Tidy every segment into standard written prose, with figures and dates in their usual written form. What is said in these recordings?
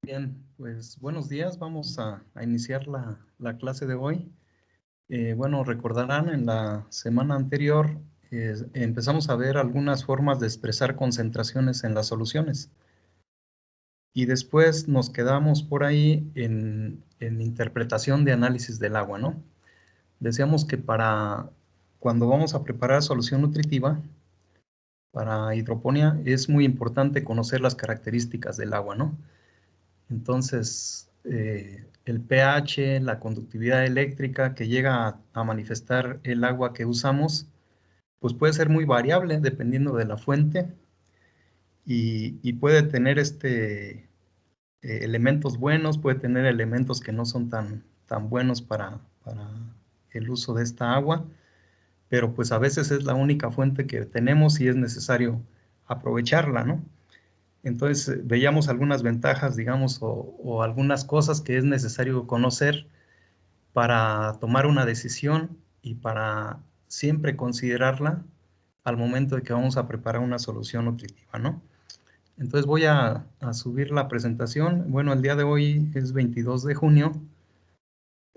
Bien, pues buenos días. Vamos a iniciar la clase de hoy. Bueno, recordarán en la semana anterior empezamos a ver algunas formas de expresar concentraciones en las soluciones. Y después nos quedamos por ahí en interpretación de análisis del agua, ¿no? Decíamos que cuando vamos a preparar solución nutritiva, para hidroponía, es muy importante conocer las características del agua, ¿no? Entonces, el pH, la conductividad eléctrica que llega a manifestar el agua que usamos, pues puede ser muy variable dependiendo de la fuente y puede tener elementos buenos, puede tener elementos que no son tan buenos para el uso de esta agua, pero pues a veces es la única fuente que tenemos y es necesario aprovecharla, ¿no? Entonces veíamos algunas ventajas, digamos, o algunas cosas que es necesario conocer para tomar una decisión y para siempre considerarla al momento de que vamos a preparar una solución nutritiva, ¿no? Entonces voy a subir la presentación. Bueno, el día de hoy es 22 de junio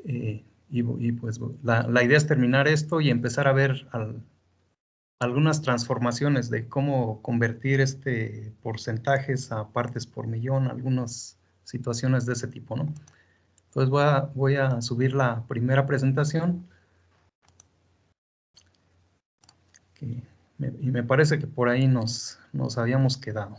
y pues la idea es terminar esto y empezar a ver algunas transformaciones de cómo convertir porcentajes a partes por millón, algunas situaciones de ese tipo, ¿no? Entonces voy a subir la primera presentación y me parece que por ahí nos habíamos quedado.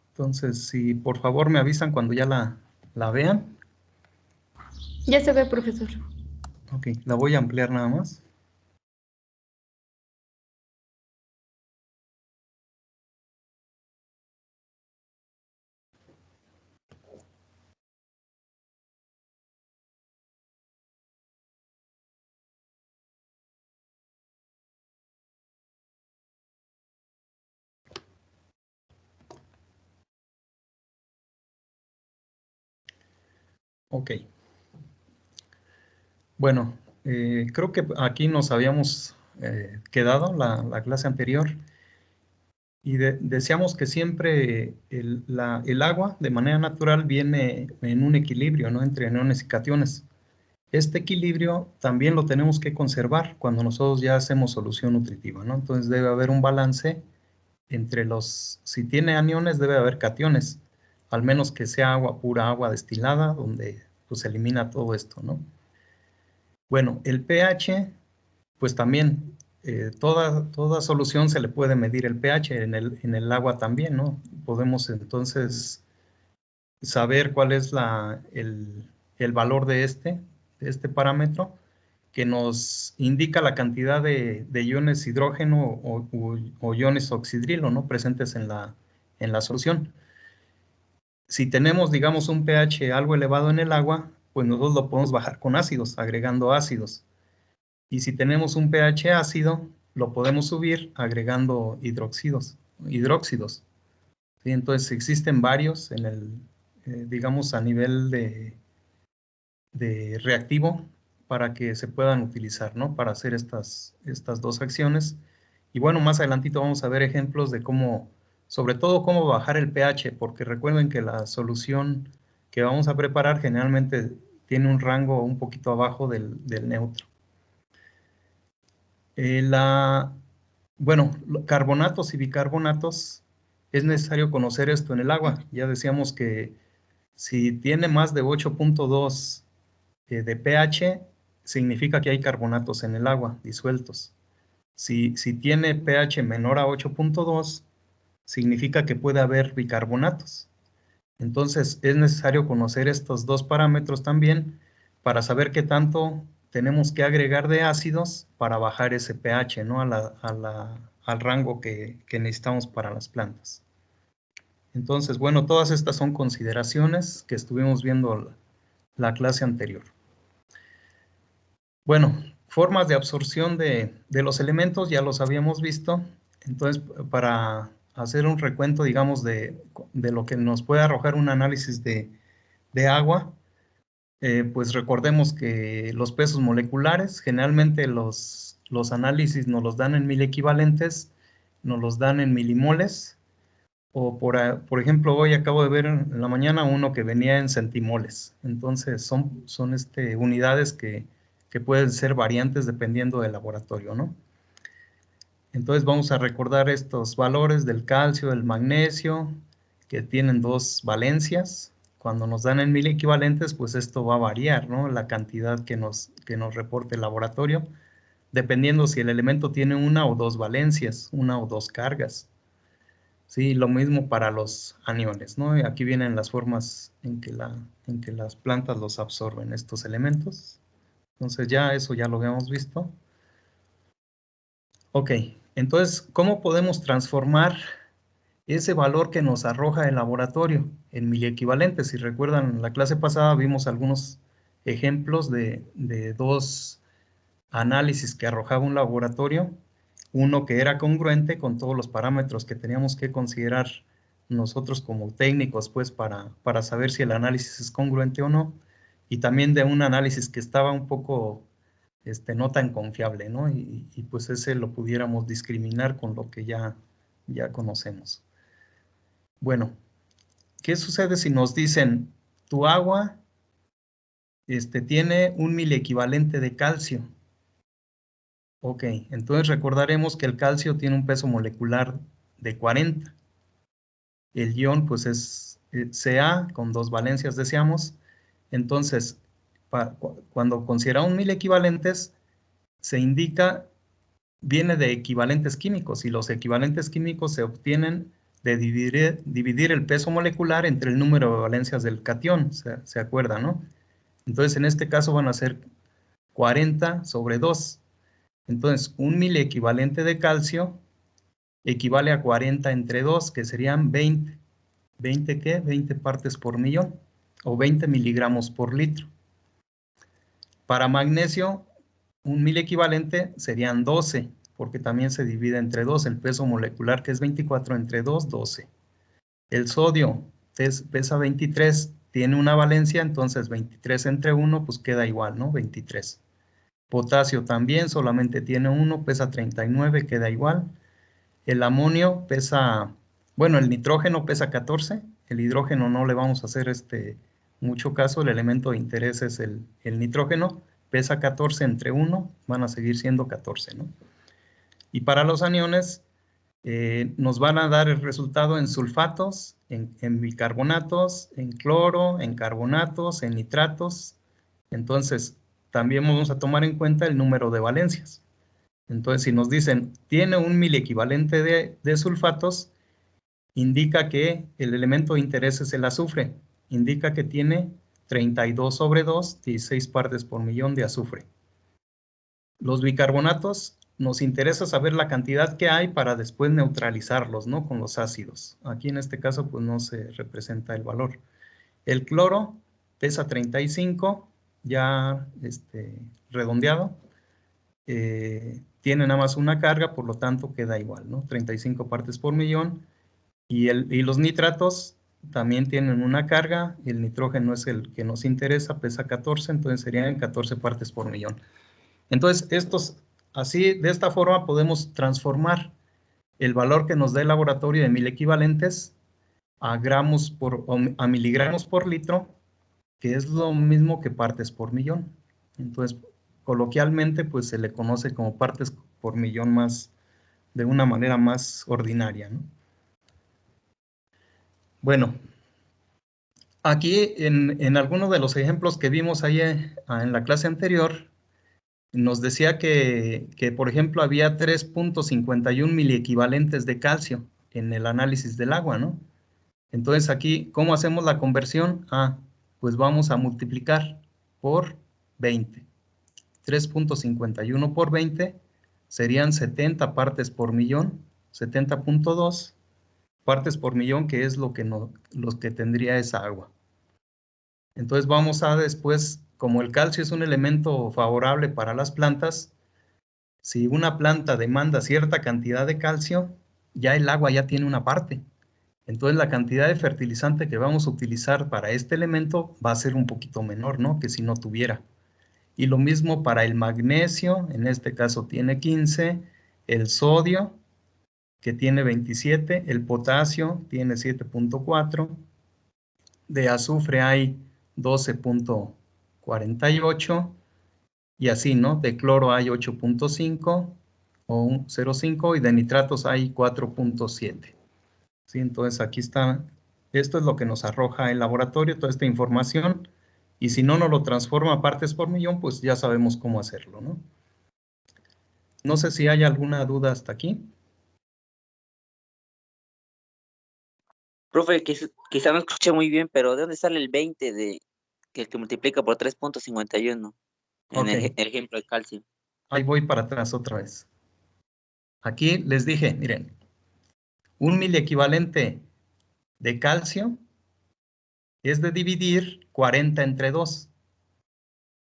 Entonces, si por favor me avisan cuando ya la vean. Ya se ve, profesor. Ok, la voy a ampliar nada más. Ok. Bueno, creo que aquí nos habíamos quedado la clase anterior y decíamos que siempre el agua de manera natural viene en un equilibrio, ¿no? Entre aniones y cationes. Este equilibrio también lo tenemos que conservar cuando nosotros ya hacemos solución nutritiva, ¿no? Entonces debe haber un balance entre si tiene aniones debe haber cationes, al menos que sea agua pura, agua destilada, donde pues se elimina todo esto, ¿no? Bueno, el pH, pues también toda solución se le puede medir el pH en el agua también, ¿no? Podemos entonces saber cuál es el valor de este parámetro que nos indica la cantidad de iones hidrógeno o iones oxidrilo, ¿no? Presentes en la solución. Si tenemos, digamos, un pH algo elevado en el agua, pues nosotros lo podemos bajar con ácidos, agregando ácidos. Y si tenemos un pH ácido, lo podemos subir agregando hidróxidos. ¿Sí? Entonces existen varios digamos, a nivel de reactivo para que se puedan utilizar, ¿no? Para hacer estas dos acciones. Y bueno, más adelantito vamos a ver ejemplos de sobre todo cómo bajar el pH, porque recuerden que la solución que vamos a preparar generalmente tiene un rango un poquito abajo del neutro. Bueno, carbonatos y bicarbonatos, es necesario conocer esto en el agua. Ya decíamos que si tiene más de 8.2 de pH, significa que hay carbonatos en el agua disueltos. Si tiene pH menor a 8.2, significa que puede haber bicarbonatos. Entonces, es necesario conocer estos dos parámetros también para saber qué tanto tenemos que agregar de ácidos para bajar ese pH, ¿no? Al rango que necesitamos para las plantas. Entonces, bueno, todas estas son consideraciones que estuvimos viendo la clase anterior. Bueno, formas de absorción de los elementos ya los habíamos visto. Entonces, para hacer un recuento, digamos, de lo que nos puede arrojar un análisis de agua, pues recordemos que los pesos moleculares, generalmente los análisis nos los dan en 1000 equivalentes, nos los dan en milimoles, o por ejemplo, hoy acabo de ver en la mañana uno que venía en centimoles. Entonces, son unidades que pueden ser variantes dependiendo del laboratorio, ¿no? Entonces, vamos a recordar estos valores del calcio, del magnesio, que tienen dos valencias. Cuando nos dan en 1000 equivalentes, pues esto va a variar, ¿no? La cantidad que nos reporte el laboratorio, dependiendo si el elemento tiene una o dos valencias, una o dos cargas. Sí, lo mismo para los aniones, ¿no? Y aquí vienen las formas en que las plantas los absorben, estos elementos. Entonces ya eso ya lo habíamos visto. Ok, entonces, ¿cómo podemos transformar ese valor que nos arroja el laboratorio en miliequivalentes? Si recuerdan, en la clase pasada vimos algunos ejemplos de dos análisis que arrojaba un laboratorio. Uno que era congruente con todos los parámetros que teníamos que considerar nosotros como técnicos, pues, para saber si el análisis es congruente o no. Y también de un análisis que estaba un poco no tan confiable, ¿no? Y pues ese lo pudiéramos discriminar con lo que ya conocemos. Bueno, ¿qué sucede si nos dicen tu agua tiene un miliequivalente de calcio? Ok, entonces recordaremos que el calcio tiene un peso molecular de 40. El ion pues es Ca con dos valencias, decíamos. Entonces, cuando consideramos 1000 equivalentes, se indica, viene de equivalentes químicos, y los equivalentes químicos se obtienen de dividir el peso molecular entre el número de valencias del catión, se acuerdan, ¿no? Entonces, en este caso van a ser 40 sobre 2. Entonces, un miliequivalente de calcio equivale a 40 entre 2, que serían 20. ¿20 qué? 20 partes por millón, o 20 miligramos por litro. Para magnesio, un miliequivalente serían 12, porque también se divide entre 2, el peso molecular, que es 24 entre 2, 12. El sodio pesa 23, tiene una valencia, entonces 23 entre 1, pues queda igual, ¿no? 23. Potasio también solamente tiene 1, pesa 39, queda igual. El amonio pesa, bueno, el nitrógeno pesa 14, el hidrógeno no le vamos a hacer mucho caso, el elemento de interés es el nitrógeno, pesa 14 entre 1, van a seguir siendo 14, ¿no? Y para los aniones, nos van a dar el resultado en sulfatos, en bicarbonatos, en cloro, en carbonatos, en nitratos. Entonces, también vamos a tomar en cuenta el número de valencias. Entonces, si nos dicen, tiene un miliequivalente de sulfatos, indica que el elemento de interés es el azufre. Indica que tiene 32 sobre 2, 16 partes por millón de azufre. Los bicarbonatos, nos interesa saber la cantidad que hay para después neutralizarlos, ¿no? Con los ácidos. Aquí en este caso, pues no se representa el valor. El cloro pesa 35, ya redondeado. Tiene nada más una carga, por lo tanto queda igual, ¿no? 35 partes por millón. Y los nitratos también tienen una carga. El nitrógeno es el que nos interesa, pesa 14, entonces serían 14 partes por millón. Entonces, así, de esta forma podemos transformar el valor que nos da el laboratorio de 1000 equivalentes a miligramos por litro, que es lo mismo que partes por millón. Entonces, coloquialmente, pues se le conoce como partes por millón más, de una manera más ordinaria, ¿no? Bueno, aquí en algunos de los ejemplos que vimos ahí en la clase anterior, nos decía que por ejemplo, había 3.51 miliequivalentes de calcio en el análisis del agua, ¿no? Entonces aquí, ¿cómo hacemos la conversión? Pues vamos a multiplicar por 20. 3.51 por 20 serían 70 partes por millón, 70.2 partes por millón, que es lo que tendría esa agua. Entonces vamos a después, como el calcio es un elemento favorable para las plantas, si una planta demanda cierta cantidad de calcio, ya el agua ya tiene una parte. Entonces la cantidad de fertilizante que vamos a utilizar para este elemento va a ser un poquito menor, ¿no? Que si no tuviera. Y lo mismo para el magnesio, en este caso tiene 15, el sodio que tiene 27, el potasio tiene 7.4, de azufre hay 12.48 y así, ¿no? De cloro hay 8.5 o 0.5 y de nitratos hay 4.7. ¿Sí? Entonces aquí está, esto es lo que nos arroja el laboratorio, toda esta información, y si no nos lo transforma a partes por millón, pues ya sabemos cómo hacerlo, ¿no? No sé si hay alguna duda hasta aquí. Profe, quizá no escuché muy bien, pero ¿de dónde sale el 20 que el que multiplica por 3.51 en Ok, el ejemplo de calcio? ahí voy para atrás otra vez. Aquí les dije, miren, un miliequivalente de calcio es de dividir 40 entre 2.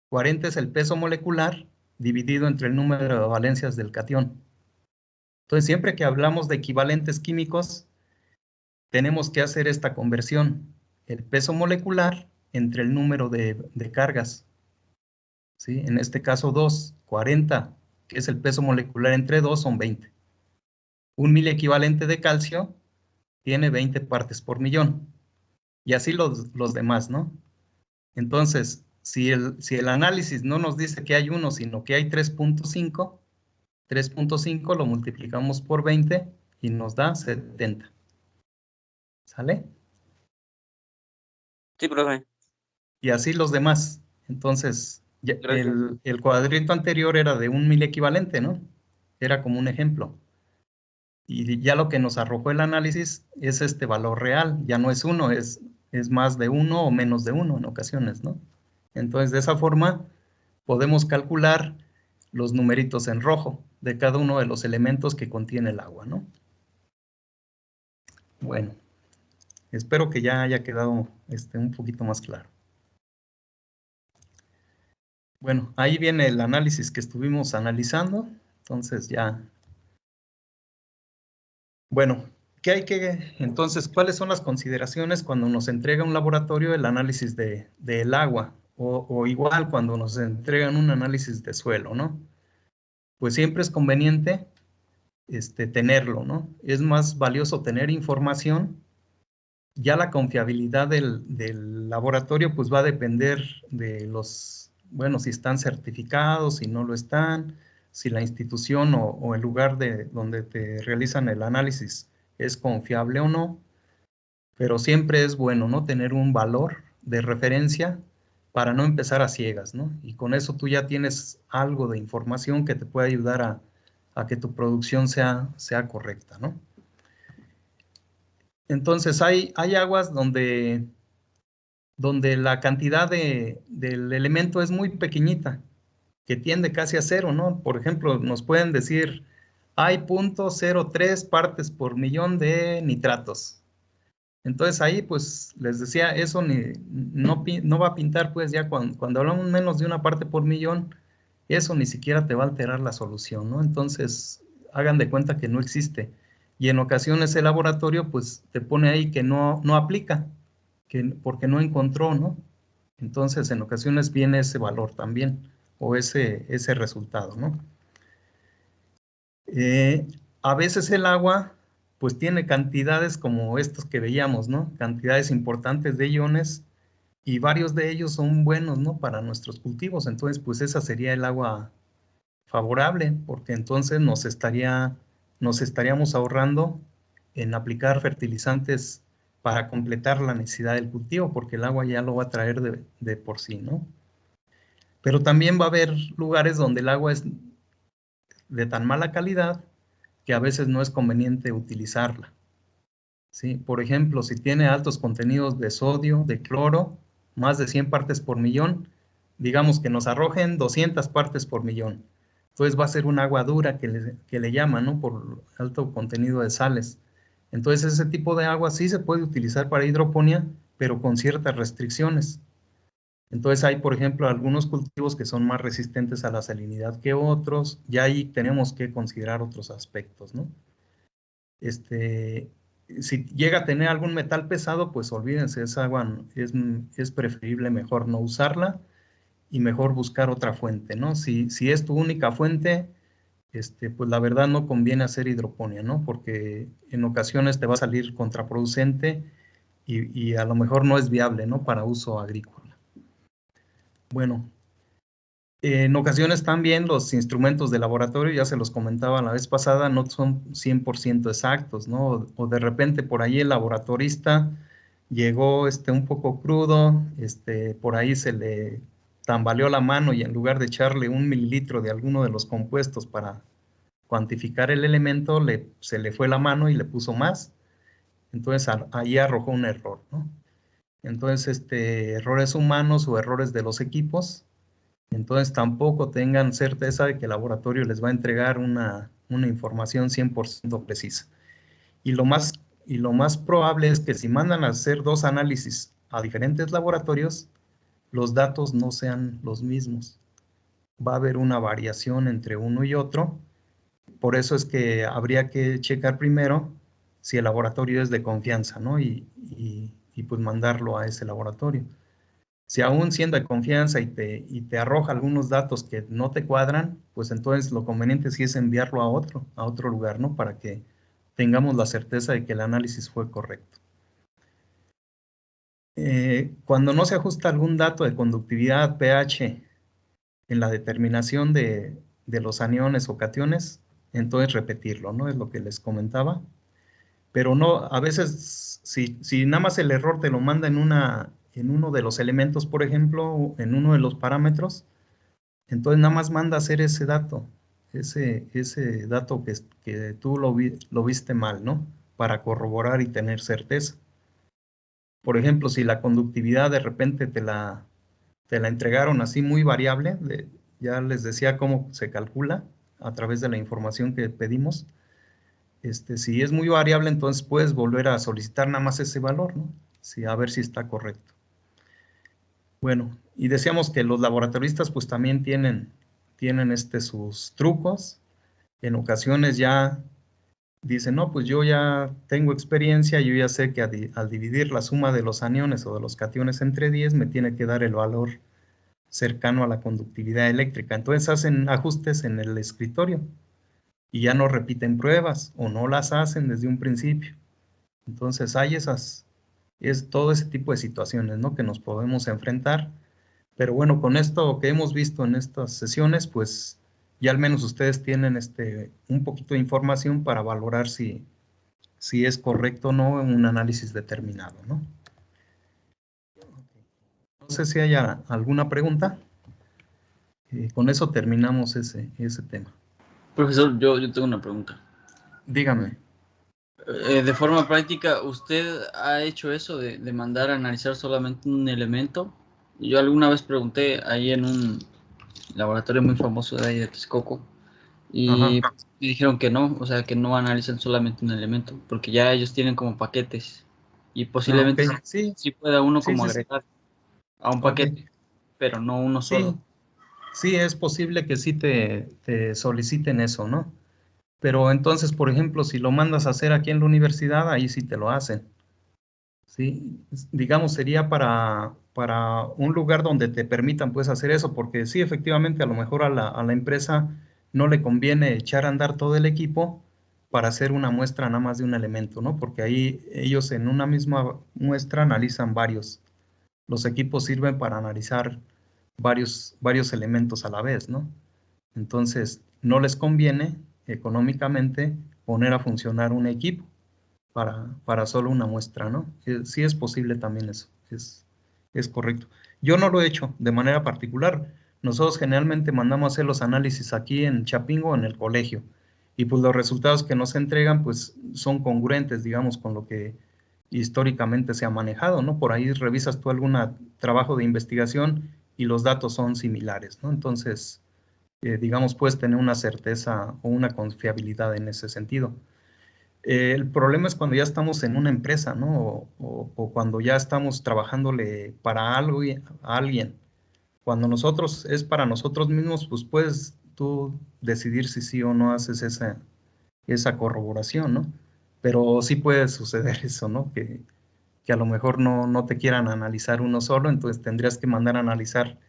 40 es el peso molecular dividido entre el número de valencias del catión. Entonces, siempre que hablamos de equivalentes químicos, tenemos que hacer esta conversión. El peso molecular entre el número de cargas. ¿Sí? En este caso 2, 40, que es el peso molecular entre 2, son 20. Un miliequivalente de calcio tiene 20 partes por millón. Y así los demás, ¿no? Entonces, si el análisis no nos dice que hay 1, sino que hay 3.5, 3.5 lo multiplicamos por 20 y nos da 70. ¿Sale? Sí, profe, Y así los demás. Entonces, gracias. el cuadrito anterior era de un miliequivalente, ¿no? Era como un ejemplo. Y ya lo que nos arrojó el análisis es este valor real. Ya no es 1, es más de 1 o menos de 1 en ocasiones, ¿no? Entonces, de esa forma, podemos calcular los numeritos en rojo de cada uno de los elementos que contiene el agua, ¿no? Bueno, espero que ya haya quedado un poquito más claro. Bueno, ahí viene el análisis que estuvimos analizando. Entonces ya. Bueno, entonces, ¿cuáles son las consideraciones cuando nos entrega un laboratorio el análisis del agua? O igual cuando nos entregan un análisis de suelo, ¿no? Pues siempre es conveniente tenerlo, ¿no? Es más valioso tener información. Ya la confiabilidad del laboratorio pues va a depender de bueno, si están certificados, si no lo están, si la institución o el lugar donde te realizan el análisis es confiable o no, pero siempre es bueno, ¿no? Tener un valor de referencia para no empezar a ciegas, ¿no? Y con eso tú ya tienes algo de información que te puede ayudar a que tu producción sea correcta, ¿no? Entonces, hay aguas donde la cantidad del elemento es muy pequeñita, que tiende casi a cero, ¿no? Por ejemplo, nos pueden decir, hay 0.03 partes por millón de nitratos. Entonces ahí, pues, les decía, eso no va a pintar, pues, ya cuando hablamos menos de una parte por millón, eso ni siquiera te va a alterar la solución, ¿no? Entonces, hagan de cuenta que no existe. Y en ocasiones el laboratorio, pues, te pone ahí que no aplica, porque no encontró, ¿no? Entonces, en ocasiones viene ese valor también, o ese resultado, ¿no? A veces el agua, pues tiene cantidades como estos que veíamos, ¿no? Cantidades importantes de iones, y varios de ellos son buenos, ¿no? Para nuestros cultivos. Entonces, pues esa sería el agua favorable, porque entonces nos estaríamos ahorrando en aplicar fertilizantes para completar la necesidad del cultivo, porque el agua ya lo va a traer de por sí, ¿no? Pero también va a haber lugares donde el agua es de tan mala calidad que a veces no es conveniente utilizarla, ¿sí? Por ejemplo, si tiene altos contenidos de sodio, de cloro, más de 100 partes por millón, digamos que nos arrojen 200 partes por millón. Entonces va a ser un agua dura que le llaman, ¿no? Por alto contenido de sales. Entonces ese tipo de agua sí se puede utilizar para hidroponía, pero con ciertas restricciones. Entonces hay, por ejemplo, algunos cultivos que son más resistentes a la salinidad que otros, y ahí tenemos que considerar otros aspectos, ¿no? Si llega a tener algún metal pesado, pues olvídense, esa agua es preferible mejor no usarla y mejor buscar otra fuente, ¿no? Si es tu única fuente, pues la verdad no conviene hacer hidroponía, ¿no? Porque en ocasiones te va a salir contraproducente y a lo mejor no es viable, ¿no? Para uso agrícola. Bueno, en ocasiones también los instrumentos de laboratorio, ya se los comentaba la vez pasada, no son 100% exactos, ¿no? O de repente por ahí el laboratorista llegó un poco crudo, por ahí se le tambaleó la mano y en lugar de echarle 1 mililitro de alguno de los compuestos para cuantificar el elemento, se le fue la mano y le puso más. Entonces ahí arrojó un error, ¿no? Entonces, errores humanos o errores de los equipos. Entonces tampoco tengan certeza de que el laboratorio les va a entregar una información 100% precisa. Y lo más probable es que si mandan a hacer 2 análisis a diferentes laboratorios, los datos no sean los mismos. Va a haber una variación entre uno y otro. Por eso es que habría que checar primero si el laboratorio es de confianza, ¿no? Y pues mandarlo a ese laboratorio. Si aún siendo de confianza y te arroja algunos datos que no te cuadran, pues entonces lo conveniente sí es enviarlo a otro lugar, ¿no? Para que tengamos la certeza de que el análisis fue correcto. Cuando no se ajusta algún dato de conductividad pH en la determinación de los aniones o cationes, entonces repetirlo, ¿no? Es lo que les comentaba. Pero no, a veces, si nada más el error te lo manda en uno de los elementos, por ejemplo, en uno de los parámetros, entonces nada más manda a hacer ese dato que tú lo viste mal, ¿no? Para corroborar y tener certeza. Por ejemplo, si la conductividad de repente te la entregaron así muy variable, ya les decía cómo se calcula a través de la información que pedimos. Si es muy variable, entonces puedes volver a solicitar nada más ese valor, ¿no? Sí, a ver si está correcto. Bueno, y decíamos que los laboratoristas pues también tienen sus trucos. En ocasiones ya dicen, no, pues yo ya tengo experiencia, yo ya sé que al dividir la suma de los aniones o de los cationes entre 10 me tiene que dar el valor cercano a la conductividad eléctrica. Entonces hacen ajustes en el escritorio y ya no repiten pruebas o no las hacen desde un principio. Entonces hay todo ese tipo de situaciones, ¿no? Que nos podemos enfrentar. Pero bueno, con esto que hemos visto en estas sesiones, pues ya al menos ustedes tienen un poquito de información para valorar si es correcto o no un análisis determinado, ¿no? No sé si haya alguna pregunta. Con eso terminamos ese tema. Profesor, yo tengo una pregunta. Dígame. De forma práctica, ¿usted ha hecho eso de mandar a analizar solamente un elemento? Yo alguna vez pregunté ahí en un laboratorio muy famoso de ahí de Texcoco y Ajá. me dijeron que no, o sea, que no analizan solamente un elemento, porque ya ellos tienen como paquetes y posiblemente Ok. Sí, sí pueda uno sí, como sí, sí. agregar a un Ok. paquete, pero no uno Sí, solo. sí, es posible que sí te soliciten eso, ¿no? Pero entonces, por ejemplo, si lo mandas a hacer aquí en la universidad, ahí sí te lo hacen. ¿Sí? Digamos, sería para un lugar donde te permitan pues hacer eso, porque sí, efectivamente, a lo mejor a la empresa no le conviene echar a andar todo el equipo para hacer una muestra nada más de un elemento, ¿no? Porque ahí ellos en una misma muestra analizan varios. Los equipos sirven para analizar varios elementos a la vez, ¿no? Entonces, no les conviene económicamente poner a funcionar un equipo para solo una muestra, ¿no? Sí es posible también eso, es correcto. Yo no lo he hecho de manera particular. Nosotros generalmente mandamos a hacer los análisis aquí en Chapingo, en el colegio, y pues los resultados que nos entregan pues son congruentes, digamos, con lo que históricamente se ha manejado, ¿no? Por ahí revisas tú algún trabajo de investigación y los datos son similares, ¿no? Entonces, digamos, puedes tener una certeza o una confiabilidad en ese sentido. El problema es cuando ya estamos en una empresa, ¿no? O cuando ya estamos trabajándole para algo a alguien. Cuando nosotros es para nosotros mismos, pues puedes tú decidir si sí o no haces esa corroboración, ¿no? Pero sí puede suceder eso, ¿no? Que a lo mejor no te quieran analizar uno solo, entonces tendrías que mandar a analizar,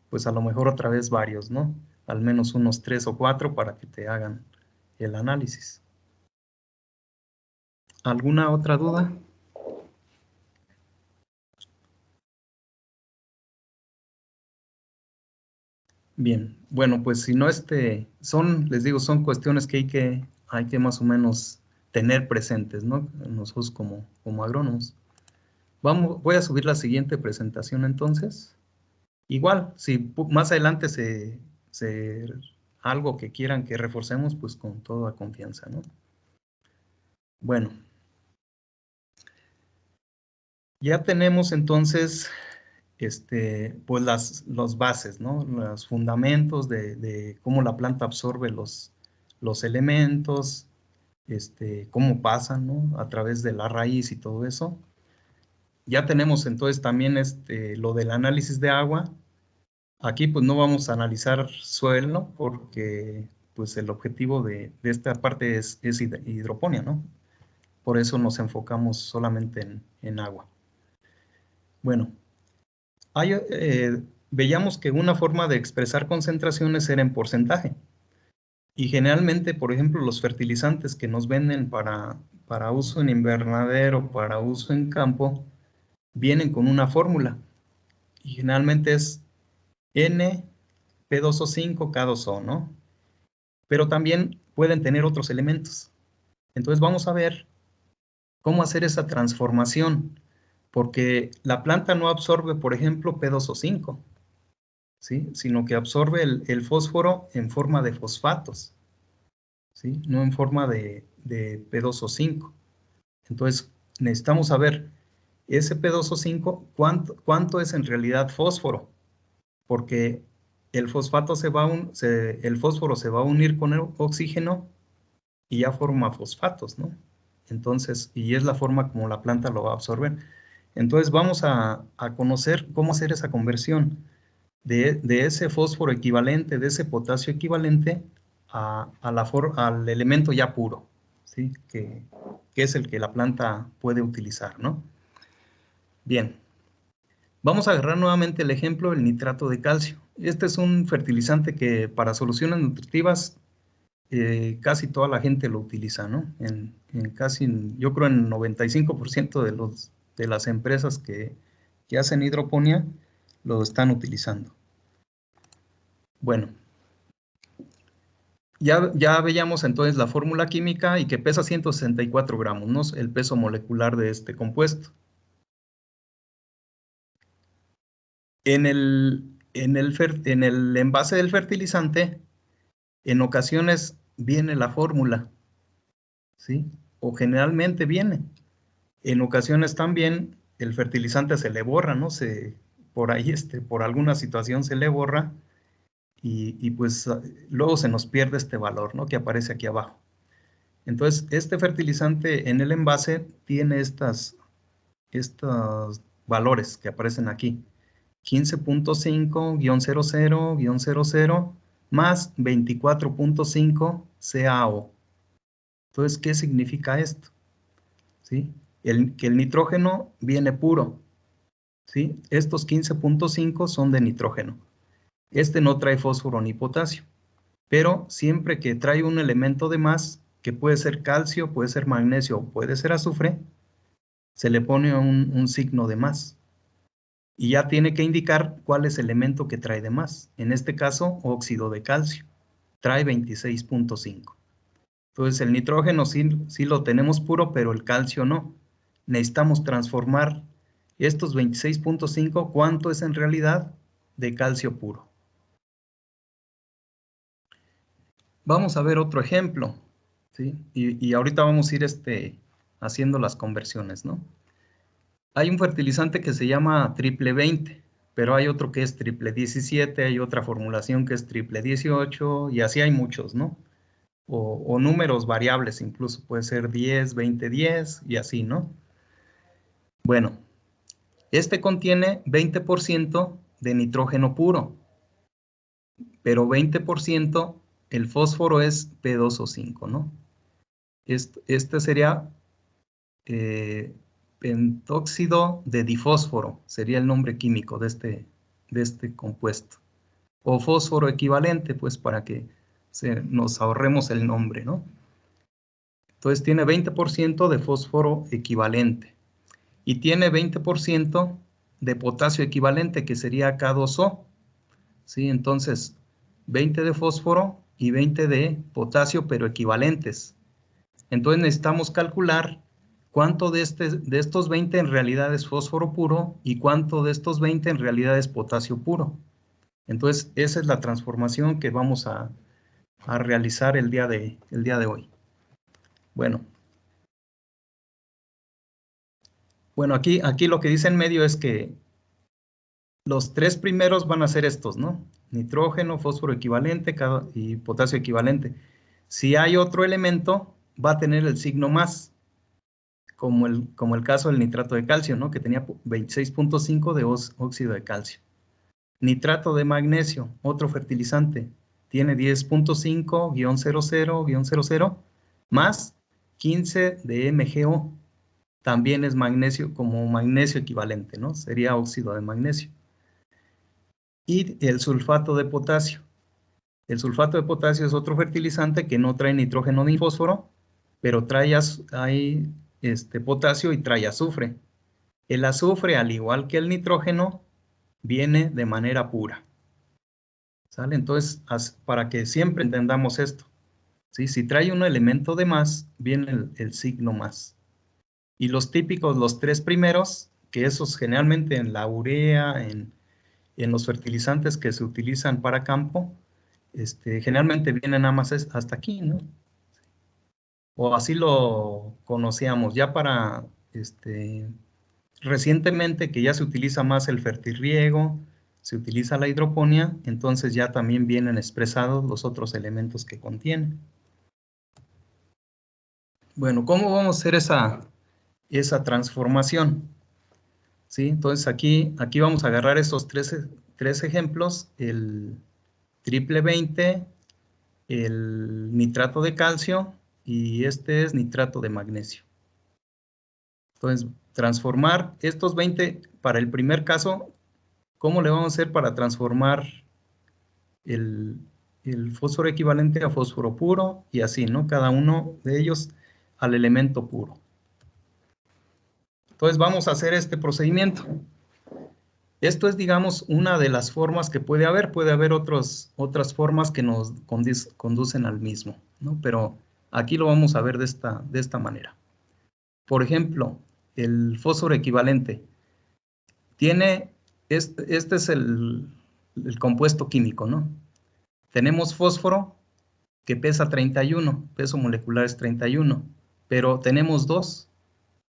pues a lo mejor otra vez varios, ¿no? al menos unos 3 o 4 para que te hagan el análisis. ¿Alguna otra duda? Bien, bueno, pues si no, les digo, son cuestiones que hay que más o menos tener presentes, ¿no? Nosotros como agrónomos. Voy a subir la siguiente presentación entonces. Igual, si más adelante algo que quieran que reforcemos, pues con toda confianza, ¿no? Bueno. Ya tenemos entonces, pues las bases, ¿no? Los fundamentos de cómo la planta absorbe los elementos, cómo pasan, ¿no? A través de la raíz y todo eso. Ya tenemos entonces también lo del análisis de agua. Aquí pues no vamos a analizar suelo porque pues el objetivo de esta parte es hidroponía, ¿no? Por eso nos enfocamos solamente en agua. Bueno, veíamos que una forma de expresar concentraciones era en porcentaje. Y generalmente, por ejemplo, los fertilizantes que nos venden para uso en invernadero, para uso en campo, vienen con una fórmula. Y generalmente es N, P2O5, K2O, ¿no? Pero también pueden tener otros elementos. Entonces vamos a ver cómo hacer esa transformación. Porque la planta no absorbe, por ejemplo, P2O5. ¿Sí? Sino que absorbe el fósforo en forma de fosfatos, ¿sí? No en forma de P2O5. Entonces, necesitamos saber ese P2O5, ¿cuánto es en realidad fósforo? Porque el fosfato el fósforo se va a unir con el oxígeno y ya forma fosfatos, ¿no? Entonces, y es la forma como la planta lo va a absorber. Entonces, vamos a conocer cómo hacer esa conversión de ese fósforo equivalente, de ese potasio equivalente al elemento ya puro, ¿sí? Que es el que la planta puede utilizar, ¿no? Bien, vamos a agarrar nuevamente el ejemplo del nitrato de calcio. Este es un fertilizante que para soluciones nutritivas casi toda la gente lo utiliza, ¿no? Yo creo en 95% de las empresas que hacen hidroponía lo están utilizando. Bueno, ya veíamos entonces la fórmula química y que pesa 164 gramos, ¿no? El peso molecular de este compuesto. En el envase del fertilizante, en ocasiones viene la fórmula, ¿sí? O generalmente viene. En ocasiones también el fertilizante se le borra, ¿no? Por ahí, por alguna situación se le borra y pues luego se nos pierde este valor, ¿no? Que aparece aquí abajo. Entonces, este fertilizante en el envase tiene estos valores que aparecen aquí. 15.5-00-00 más 24.5 CaO. Entonces, ¿qué significa esto? ¿Sí? Que el nitrógeno viene puro. ¿Sí? Estos 15.5 son de nitrógeno. Este no trae fósforo ni potasio. Pero siempre que trae un elemento de más, que puede ser calcio, puede ser magnesio, puede ser azufre, se le pone un signo de más. Y ya tiene que indicar cuál es el elemento que trae de más. En este caso, óxido de calcio. Trae 26.5. Entonces, el nitrógeno sí lo tenemos puro, pero el calcio no. Necesitamos transformar estos 26.5, ¿cuánto es en realidad de calcio puro? Vamos a ver otro ejemplo, ¿sí? Y ahorita vamos a ir haciendo las conversiones, ¿no? Hay un fertilizante que se llama triple 20, pero hay otro que es triple 17, hay otra formulación que es triple 18, y así hay muchos, ¿no? O números variables, incluso puede ser 10, 20, 10, y así, ¿no? Bueno, este contiene 20% de nitrógeno puro, pero 20% el fósforo es P2O5, ¿no? Este sería pentóxido de difósforo, sería el nombre químico de este compuesto. o fósforo equivalente, pues para que nos ahorremos el nombre, ¿no? Entonces tiene 20% de fósforo equivalente y tiene 20% de potasio equivalente, que sería K2O, ¿sí? Entonces, 20 de fósforo y 20 de potasio, pero equivalentes. Entonces necesitamos calcular cuánto de estos 20 en realidad es fósforo puro y cuánto de estos 20 en realidad es potasio puro. Entonces, esa es la transformación que vamos a realizar el día de hoy. Bueno, aquí lo que dice en medio es que los tres primeros van a ser estos, ¿no? Nitrógeno, fósforo equivalente y potasio equivalente. Si hay otro elemento, va a tener el signo más, como el caso del nitrato de calcio, ¿no? Que tenía 26.5 de óxido de calcio. Nitrato de magnesio, otro fertilizante, tiene 10.5-00-00 más 15 de MgO. También es magnesio, como magnesio equivalente, ¿no? Sería óxido de magnesio. Y el sulfato de potasio. El sulfato de potasio es otro fertilizante que no trae nitrógeno ni fósforo, pero trae potasio y trae azufre. El azufre, al igual que el nitrógeno, viene de manera pura. ¿Sale? Entonces, para que siempre entendamos esto, ¿sí? Si trae un elemento de más, viene el signo más. Y los típicos, los tres primeros, que esos generalmente en la urea, en los fertilizantes que se utilizan para campo, generalmente vienen nada más hasta aquí, ¿no? O así lo conocíamos. Ya para, recientemente que ya se utiliza más el fertirriego, se utiliza la hidroponía, entonces ya también vienen expresados los otros elementos que contiene. Bueno, ¿cómo vamos a hacer esa transformación? ¿Sí? Entonces aquí vamos a agarrar esos tres ejemplos, el triple 20, el nitrato de calcio y este es nitrato de magnesio. Entonces, transformar estos 20 para el primer caso, ¿cómo le vamos a hacer para transformar el fósforo equivalente a fósforo puro y así, ¿no? Cada uno de ellos al elemento puro. Entonces vamos a hacer este procedimiento. Esto es, digamos, una de las formas que puede haber. Puede haber otras formas que nos conducen al mismo, ¿no? Pero aquí lo vamos a ver de esta manera. Por ejemplo, el fósforo equivalente tiene, este es el compuesto químico, ¿no? Tenemos fósforo que pesa 31, peso molecular es 31, pero tenemos dos,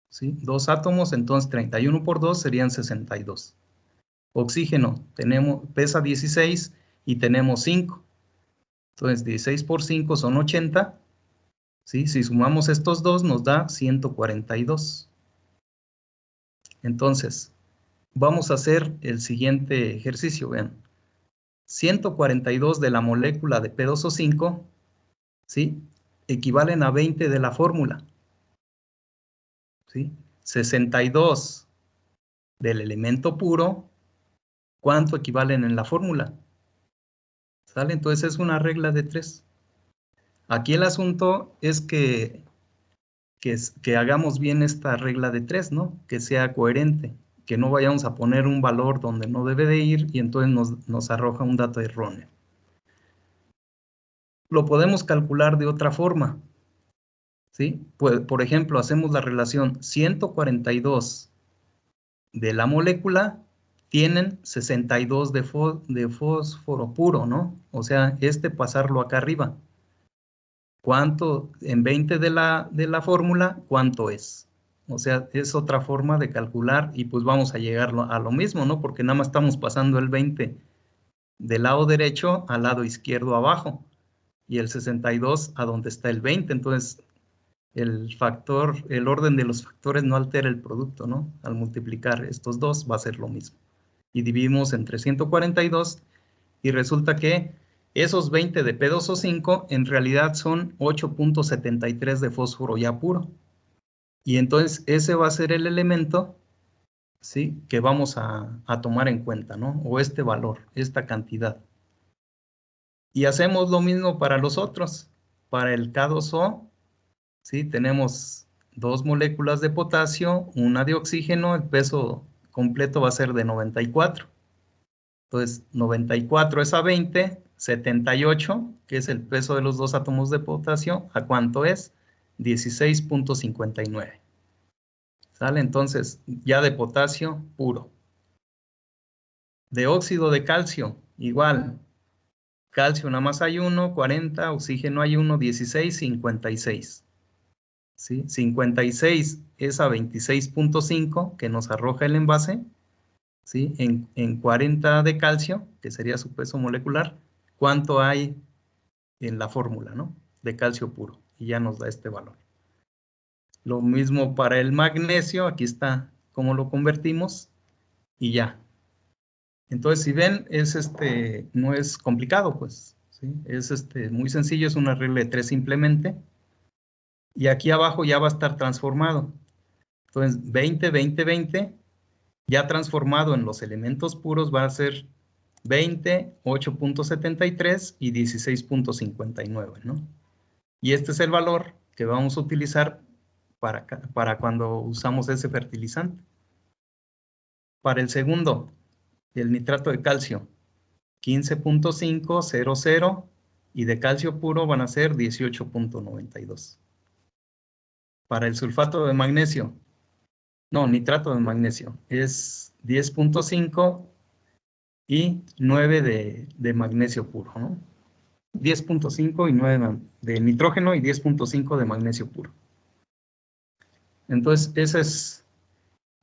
¿sí? Dos átomos, entonces 31 por 2 serían 62. Oxígeno, pesa 16 y tenemos 5. Entonces 16 por 5 son 80, ¿sí? Si sumamos estos dos nos da 142. Entonces, vamos a hacer el siguiente ejercicio, vean. 142 de la molécula de P2O5, ¿sí? Equivalen a 20 de la fórmula, ¿sí? 62 del elemento puro, ¿cuánto equivalen en la fórmula? ¿Sale? Entonces es una regla de 3. Aquí el asunto es que hagamos bien esta regla de 3, ¿no? Que sea coherente, que no vayamos a poner un valor donde no debe de ir y entonces nos arroja un dato erróneo. Lo podemos calcular de otra forma, ¿sí? Pues, por ejemplo, hacemos la relación 142 de la molécula tienen 62 de fósforo puro, ¿no? O sea, pasarlo acá arriba. ¿Cuánto en 20 de la fórmula? ¿Cuánto es? O sea, es otra forma de calcular y pues vamos a llegar a lo mismo, ¿no? Porque nada más estamos pasando el 20 del lado derecho al lado izquierdo abajo y el 62 a donde está el 20. Entonces, el orden de los factores no altera el producto, ¿no? Al multiplicar estos dos va a ser lo mismo. Y dividimos entre 142 y resulta que esos 20 de P2O5 en realidad son 8.73 de fósforo ya puro. Y entonces ese va a ser el elemento, ¿sí? Que vamos a tomar en cuenta, ¿no? O este valor, esta cantidad. Y hacemos lo mismo para los otros. Para el K2O, ¿sí? Tenemos 2 moléculas de potasio, una de oxígeno, el peso completo va a ser de 94. Entonces, 94 es a 20, 78, que es el peso de los 2 átomos de potasio, ¿a cuánto es? 16.59. ¿Sale? Entonces, ya de potasio puro. De óxido de calcio, igual. Calcio nada más hay 1, 40, oxígeno hay 1, 16, 56. ¿Sí? 56 es a 26.5, que nos arroja el envase. ¿Sí? En 40 de calcio, que sería su peso molecular, ¿cuánto hay en la fórmula, ¿no? De calcio puro? Y ya nos da este valor. Lo mismo para el magnesio, aquí está cómo lo convertimos, y ya. Entonces, si ven, no es complicado, pues, ¿sí? Es muy sencillo, es una regla de 3 simplemente. Y aquí abajo ya va a estar transformado. Entonces, 20, 20, 20, ya transformado en los elementos puros va a ser 20, 8.73 y 16.59, ¿no? Y este es el valor que vamos a utilizar para cuando usamos ese fertilizante. Para el segundo, el nitrato de calcio, 15.500 y de calcio puro van a ser 18.92. Para el sulfato de magnesio, no, nitrato de magnesio, es 10.5 y 9 de magnesio puro, ¿no? 10.5 y 9 de nitrógeno y 10.5 de magnesio puro. Entonces,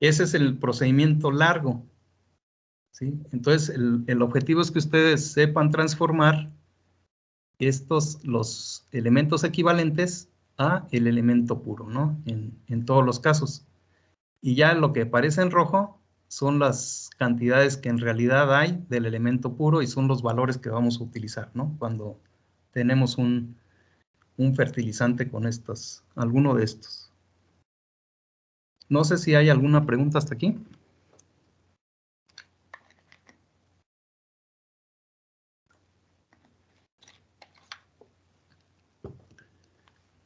ese es el procedimiento largo, ¿sí? Entonces, el objetivo es que ustedes sepan transformar los elementos equivalentes a el elemento puro, ¿no? En todos los casos. Y ya lo que aparece en rojo son las cantidades que en realidad hay del elemento puro y son los valores que vamos a utilizar, ¿no? Cuando tenemos un fertilizante con alguno de estos. No sé si hay alguna pregunta hasta aquí.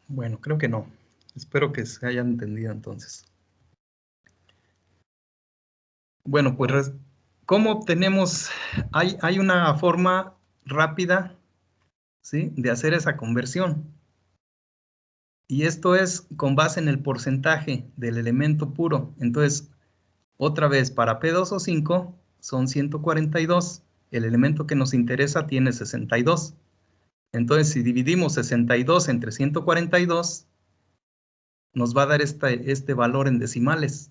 Bueno, creo que no. Espero que se hayan entendido entonces. Bueno, pues, ¿cómo obtenemos? Hay una forma rápida, ¿sí?, de hacer esa conversión. Y esto es con base en el porcentaje del elemento puro. Entonces, otra vez, para P2O5 son 142. El elemento que nos interesa tiene 62. Entonces, si dividimos 62 entre 142, nos va a dar este valor en decimales,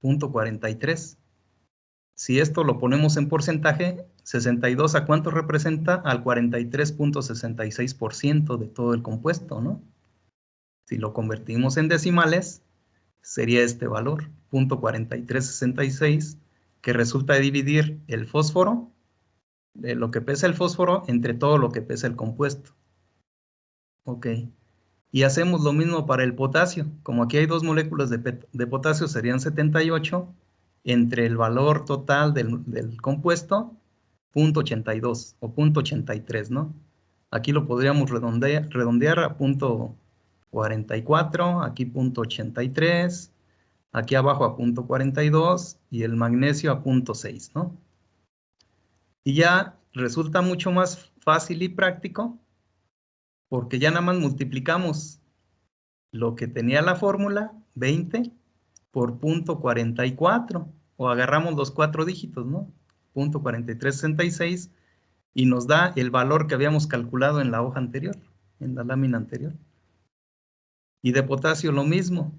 0.43. Si esto lo ponemos en porcentaje, 62 ¿a cuánto representa? Al 43.66% de todo el compuesto, ¿no? Si lo convertimos en decimales, sería este valor, 0.4366, que resulta de dividir el fósforo, de lo que pesa el fósforo, entre todo lo que pesa el compuesto. Ok. Y hacemos lo mismo para el potasio. Como aquí hay 2 moléculas de potasio, serían 78, entre el valor total del compuesto, 0.82 o 0.83, ¿no? Aquí lo podríamos redondear a 0.44, aquí 0.83, aquí abajo a 0.42 y el magnesio a 0.6, ¿no? Y ya resulta mucho más fácil y práctico porque ya nada más multiplicamos lo que tenía la fórmula, 20, por 0.44, o agarramos los 4 dígitos, ¿no? 0.4366, y nos da el valor que habíamos calculado en la hoja anterior, en la lámina anterior. Y de potasio lo mismo,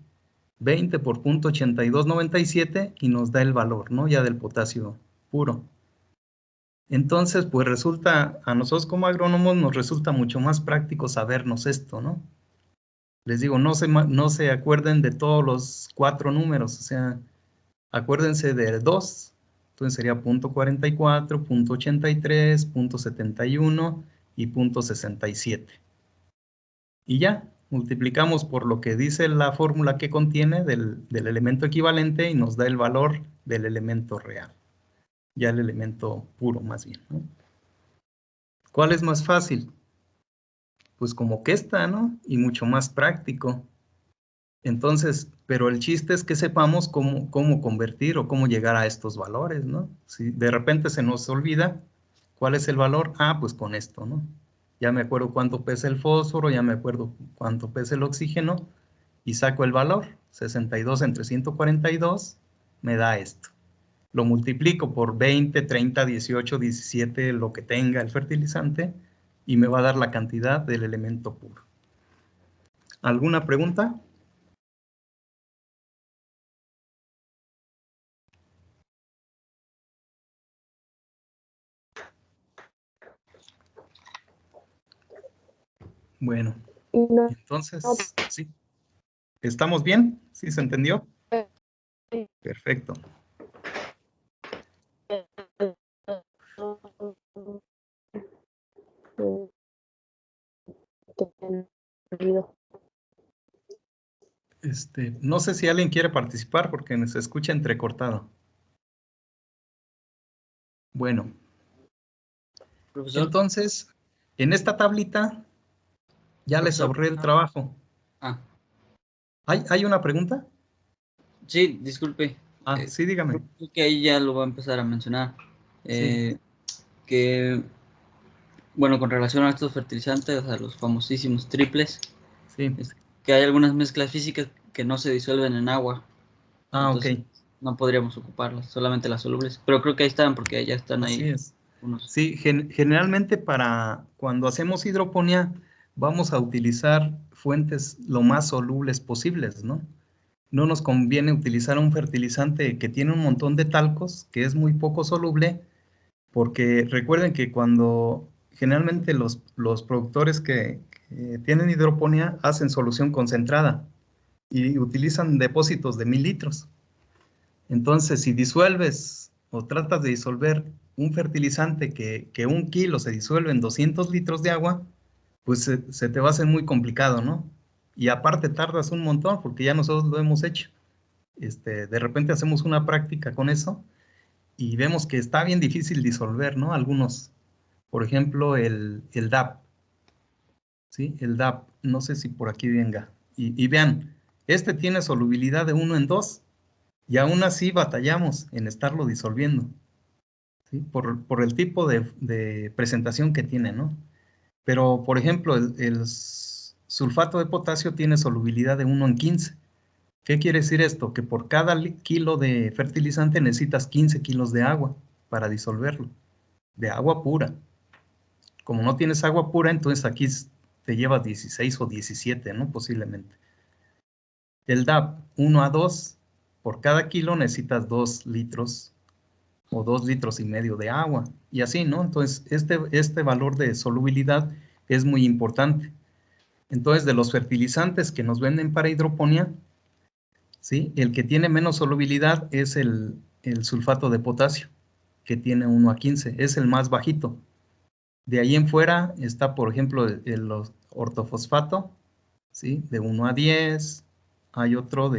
20 por 0.8297, y nos da el valor, ¿no? Ya del potasio puro. Entonces, pues resulta, a nosotros como agrónomos nos resulta mucho más práctico sabernos esto, ¿no? Les digo, no se acuerden de todos los 4 números, o sea, acuérdense de 2, entonces sería 0.44, 0.83, 0.71 y 0.67. Y ya, multiplicamos por lo que dice la fórmula que contiene del elemento equivalente y nos da el valor del elemento real, ya el elemento puro más bien, ¿no? ¿Cuál es más fácil? Pues como que esta, ¿no? Y mucho más práctico. Entonces, pero el chiste es que sepamos cómo convertir o cómo llegar a estos valores, ¿no? Si de repente se nos olvida cuál es el valor, pues con esto, ¿no? Ya me acuerdo cuánto pesa el fósforo, ya me acuerdo cuánto pesa el oxígeno y saco el valor. 62 entre 142 me da esto. Lo multiplico por 20, 30, 18, 17, lo que tenga el fertilizante, y me va a dar la cantidad del elemento puro. ¿Alguna pregunta? Bueno, No, entonces, sí. ¿Estamos bien? ¿Sí se entendió? Perfecto. No sé si alguien quiere participar porque se escucha entrecortado. Bueno, Profesor, entonces, en esta tablita ya les profesor. ahorré el trabajo. Ah, ¿Hay una pregunta? sí, disculpe. Sí, dígame. Creo que ahí ya lo va a empezar a mencionar. Sí. Que, bueno, con relación a estos fertilizantes, a los famosísimos triples, Sí. es que hay algunas mezclas físicas que no se disuelven en agua. Ok. Entonces, no podríamos ocuparlas, solamente las solubles. Pero creo que ahí están, porque ya están Así ahí es. unos. Sí, generalmente para cuando hacemos hidroponía vamos a utilizar fuentes lo más solubles posibles, ¿no? No nos conviene utilizar un fertilizante que tiene un montón de talcos, que es muy poco soluble, porque recuerden que cuando generalmente los productores que tienen hidroponía hacen solución concentrada y utilizan depósitos de 1000 litros. Entonces, si disuelves o tratas de disolver un fertilizante que 1 kilo se disuelve en 200 litros de agua, pues se te va a hacer muy complicado, ¿no? Y aparte tardas un montón porque ya nosotros lo hemos hecho. De repente hacemos una práctica con eso y vemos que está bien difícil disolver, ¿no? Algunos, por ejemplo, el DAP, ¿sí? El DAP, no sé si por aquí venga. Y vean, este tiene solubilidad de 1 en 2 y aún así batallamos en estarlo disolviendo, ¿sí? Por el tipo de presentación que tiene, ¿no? Pero, por ejemplo, el sulfato de potasio tiene solubilidad de 1 en 15. ¿Qué quiere decir esto? Que por cada kilo de fertilizante necesitas 15 kilos de agua para disolverlo, de agua pura. Como no tienes agua pura, entonces aquí te llevas 16 o 17, ¿no? Posiblemente. El DAP 1 a 2, por cada kilo necesitas 2 litros o 2,5 litros de agua, y así, ¿no? Entonces, este valor de solubilidad es muy importante. Entonces, de los fertilizantes que nos venden para hidroponía, ¿sí? El que tiene menos solubilidad es el sulfato de potasio, que tiene 1 a 15, es el más bajito. De ahí en fuera está, por ejemplo, el ortofosfato, ¿sí? De 1 a 10, hay otro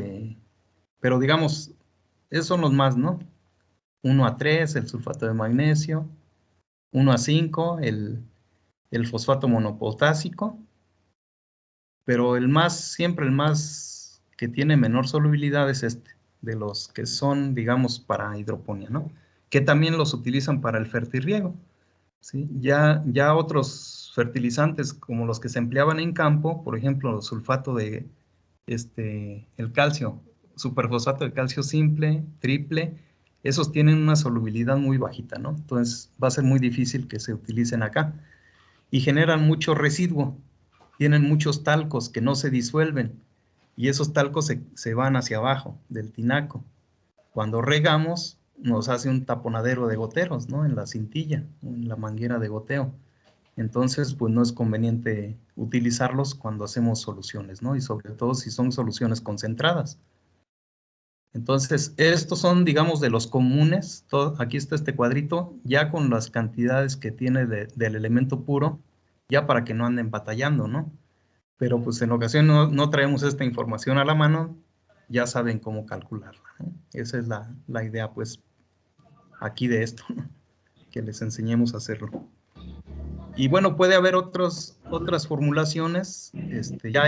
pero digamos, esos son los más, ¿no? 1 a 3, el sulfato de magnesio, 1 a 5, el fosfato monopotásico, pero siempre el más que tiene menor solubilidad es de los que son, digamos, para hidroponía, ¿no? Que también los utilizan para el fertirriego, ¿sí? Ya otros fertilizantes como los que se empleaban en campo, por ejemplo, el sulfato de, el calcio, superfosfato de calcio simple, triple, esos tienen una solubilidad muy bajita, ¿no? Entonces va a ser muy difícil que se utilicen acá y generan mucho residuo. Tienen muchos talcos que no se disuelven y esos talcos se van hacia abajo del tinaco. Cuando regamos, nos hace un taponadero de goteros, ¿no? En la cintilla, en la manguera de goteo. Entonces, pues no es conveniente utilizarlos cuando hacemos soluciones, ¿no? Y sobre todo si son soluciones concentradas. Entonces, estos son, digamos, de los comunes. Aquí está este cuadrito, ya con las cantidades que tiene del elemento puro, ya para que no anden batallando, ¿no? Pero pues en ocasión no traemos esta información a la mano, ya saben cómo calcularla, ¿no? Esa es la idea, pues, aquí de esto, ¿no? Que les enseñemos a hacerlo. Y bueno, puede haber otras formulaciones. Ya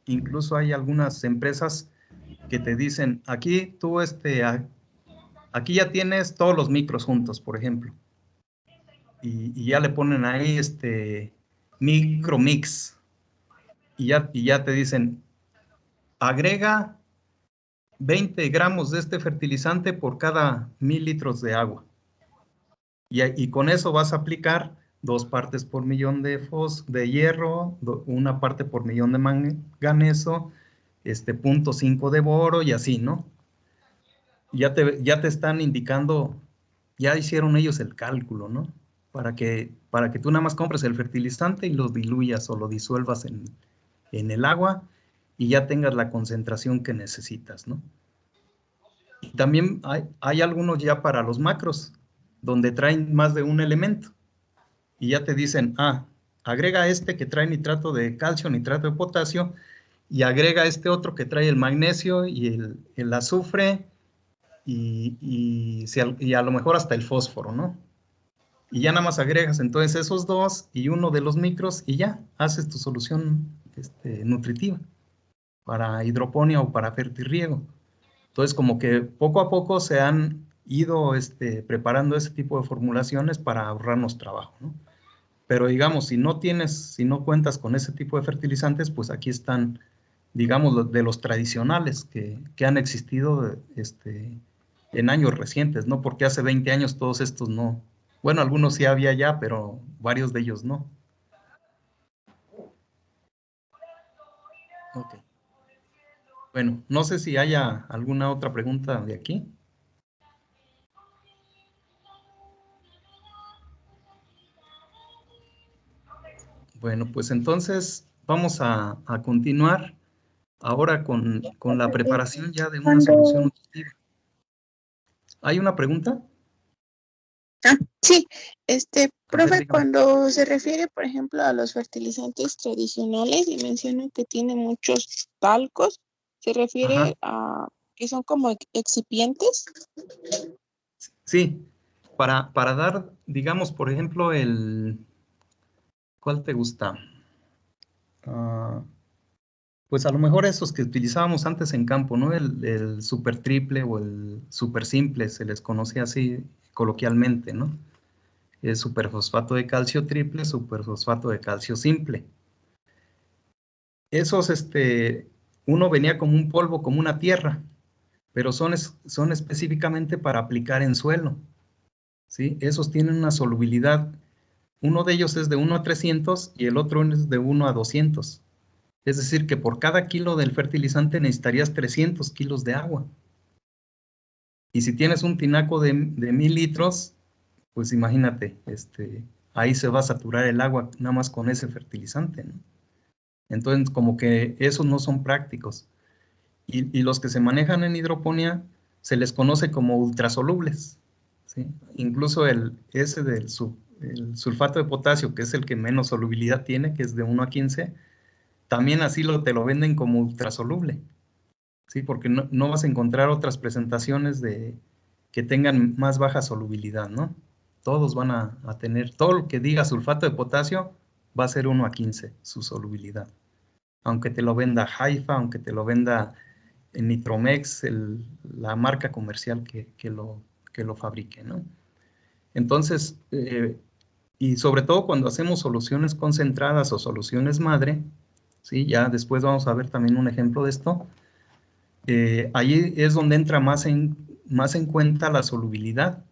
incluso hay algunas empresas que te dicen, aquí tú, aquí ya tienes todos los micros juntos, por ejemplo. Y ya le ponen ahí micro mix. Y ya te dicen, agrega 20 gramos de este fertilizante por cada 1000 litros de agua. Y con eso vas a aplicar 2 partes por millón de hierro, 1 parte por millón de manganeso, 0.5 de boro y así, ¿no? Ya te están indicando, ya hicieron ellos el cálculo, ¿no? Para que tú nada más compres el fertilizante y lo diluyas o lo disuelvas en el agua y ya tengas la concentración que necesitas, ¿no? Y también hay algunos ya para los macros, donde traen más de un elemento. Y ya te dicen, agrega que trae nitrato de calcio, nitrato de potasio, y agrega otro que trae el magnesio y el azufre, y a lo mejor hasta el fósforo, ¿no? Y ya nada más agregas entonces esos 2 y uno de los micros, y ya haces tu solución nutritiva para hidroponía o para fertirriego. Entonces, como que poco a poco se han ido preparando ese tipo de formulaciones para ahorrarnos trabajo, ¿no? Pero digamos, si no cuentas con ese tipo de fertilizantes, pues aquí están, digamos, de los tradicionales que han existido en años recientes, ¿no? Porque hace 20 años todos estos no. Bueno, algunos sí había ya, pero varios de ellos no. Ok. Bueno, no sé si haya alguna otra pregunta de aquí. Bueno, pues entonces vamos a continuar ahora con la preparación ya de una solución nutritiva. ¿Hay una pregunta? Sí, profe, dígame. cuando se refiere, por ejemplo, a los fertilizantes tradicionales y menciona que tiene muchos talcos, ¿se refiere a que son como excipientes? Sí, para dar, digamos, por ejemplo, ¿cuál te gusta? Pues a lo mejor esos que utilizábamos antes en campo, ¿no? El super triple o el super simple, se les conocía así coloquialmente, ¿no? El superfosfato de calcio triple, superfosfato de calcio simple. Esos, uno venía como un polvo, como una tierra, pero son específicamente para aplicar en suelo, ¿sí? Esos tienen una solubilidad. Uno de ellos es de 1 a 300 y el otro es de 1 a 200. Es decir, que por cada kilo del fertilizante necesitarías 300 kilos de agua. Y si tienes un tinaco de 1000 litros, pues imagínate, ahí se va a saturar el agua nada más con ese fertilizante, ¿no? Entonces, como que esos no son prácticos. Y los que se manejan en hidroponía se les conoce como ultrasolubles, ¿sí? Incluso el sulfato de potasio, que es el que menos solubilidad tiene, que es de 1 a 15, también así te lo venden como ultrasoluble, ¿sí? Porque no vas a encontrar otras presentaciones que tengan más baja solubilidad, ¿no? Todos van a tener, todo lo que diga sulfato de potasio va a ser 1 a 15 su solubilidad. Aunque te lo venda Haifa, aunque te lo venda Nitromex, la marca comercial que lo fabrique, ¿no? Entonces, y sobre todo cuando hacemos soluciones concentradas o soluciones madre, ¿sí? Ya después vamos a ver también un ejemplo de esto. Ahí es donde entra más en cuenta la solubilidad,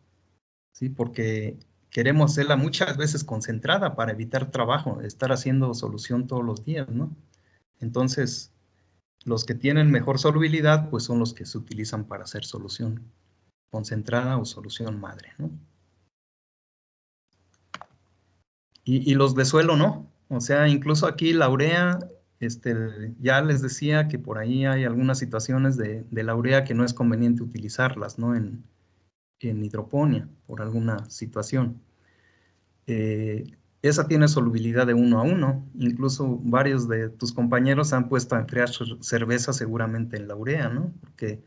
¿sí? Porque queremos hacerla muchas veces concentrada para evitar trabajo, estar haciendo solución todos los días, ¿no? Entonces, los que tienen mejor solubilidad, pues son los que se utilizan para hacer solución concentrada o solución madre, ¿no? Y los de suelo no. O sea, incluso aquí la urea, ya les decía que por ahí hay algunas situaciones de la urea que no es conveniente utilizarlas, ¿no? En hidroponía, por alguna situación. Esa tiene solubilidad de 1 a 1. Incluso varios de tus compañeros han puesto a enfriar cerveza seguramente en la urea, ¿no? Porque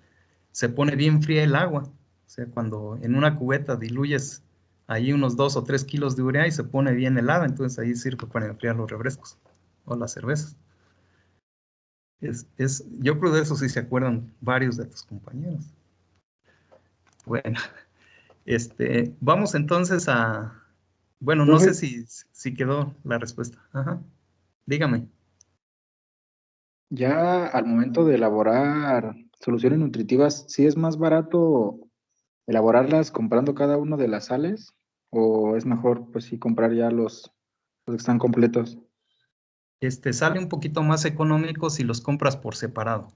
se pone bien fría el agua. O sea, cuando en una cubeta diluyes ahí unos 2 o 3 kilos de urea y se pone bien helada, entonces ahí sirve para enfriar los refrescos o las cervezas. Yo creo de eso sí se acuerdan varios de tus compañeros. Bueno, vamos entonces a... Bueno, no sé si quedó la respuesta. Ajá. Dígame. Ya al momento de elaborar soluciones nutritivas, ¿sí es más barato elaborarlas comprando cada una de las sales? ¿O es mejor, pues sí, comprar ya los que están completos? Sale un poquito más económico si los compras por separado.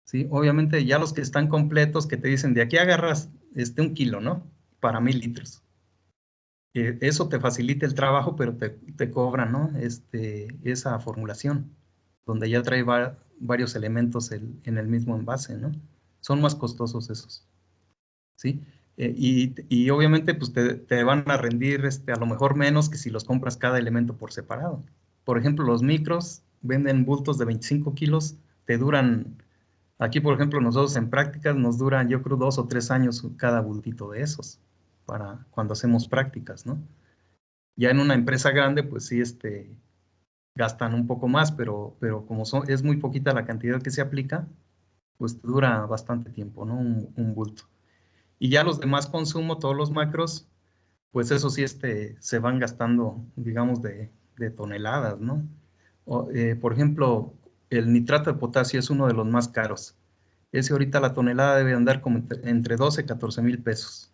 ¿Sí? Obviamente ya los que están completos, que te dicen, de aquí agarras 1 kilo, ¿no? Para 1000 litros. Eso te facilita el trabajo, pero te cobran, ¿no? Esa formulación, donde ya trae varios elementos en el mismo envase, ¿no? Son más costosos esos, ¿sí? Y obviamente, pues te van a rendir a lo mejor menos que si los compras cada elemento por separado. Por ejemplo, los micros venden bultos de 25 kilos, te duran, aquí por ejemplo nosotros en prácticas nos duran yo creo 2 o 3 años cada bultito de esos, para cuando hacemos prácticas, ¿no? Ya en una empresa grande, pues sí, gastan un poco más, pero como es muy poquita la cantidad que se aplica, pues dura bastante tiempo, ¿no? Un bulto. Y ya los demás consumo, todos los macros, pues eso sí, se van gastando, digamos, de toneladas, ¿no? Por ejemplo, el nitrato de potasio es uno de los más caros. Ese ahorita la tonelada debe andar como entre 12 y 14 mil pesos.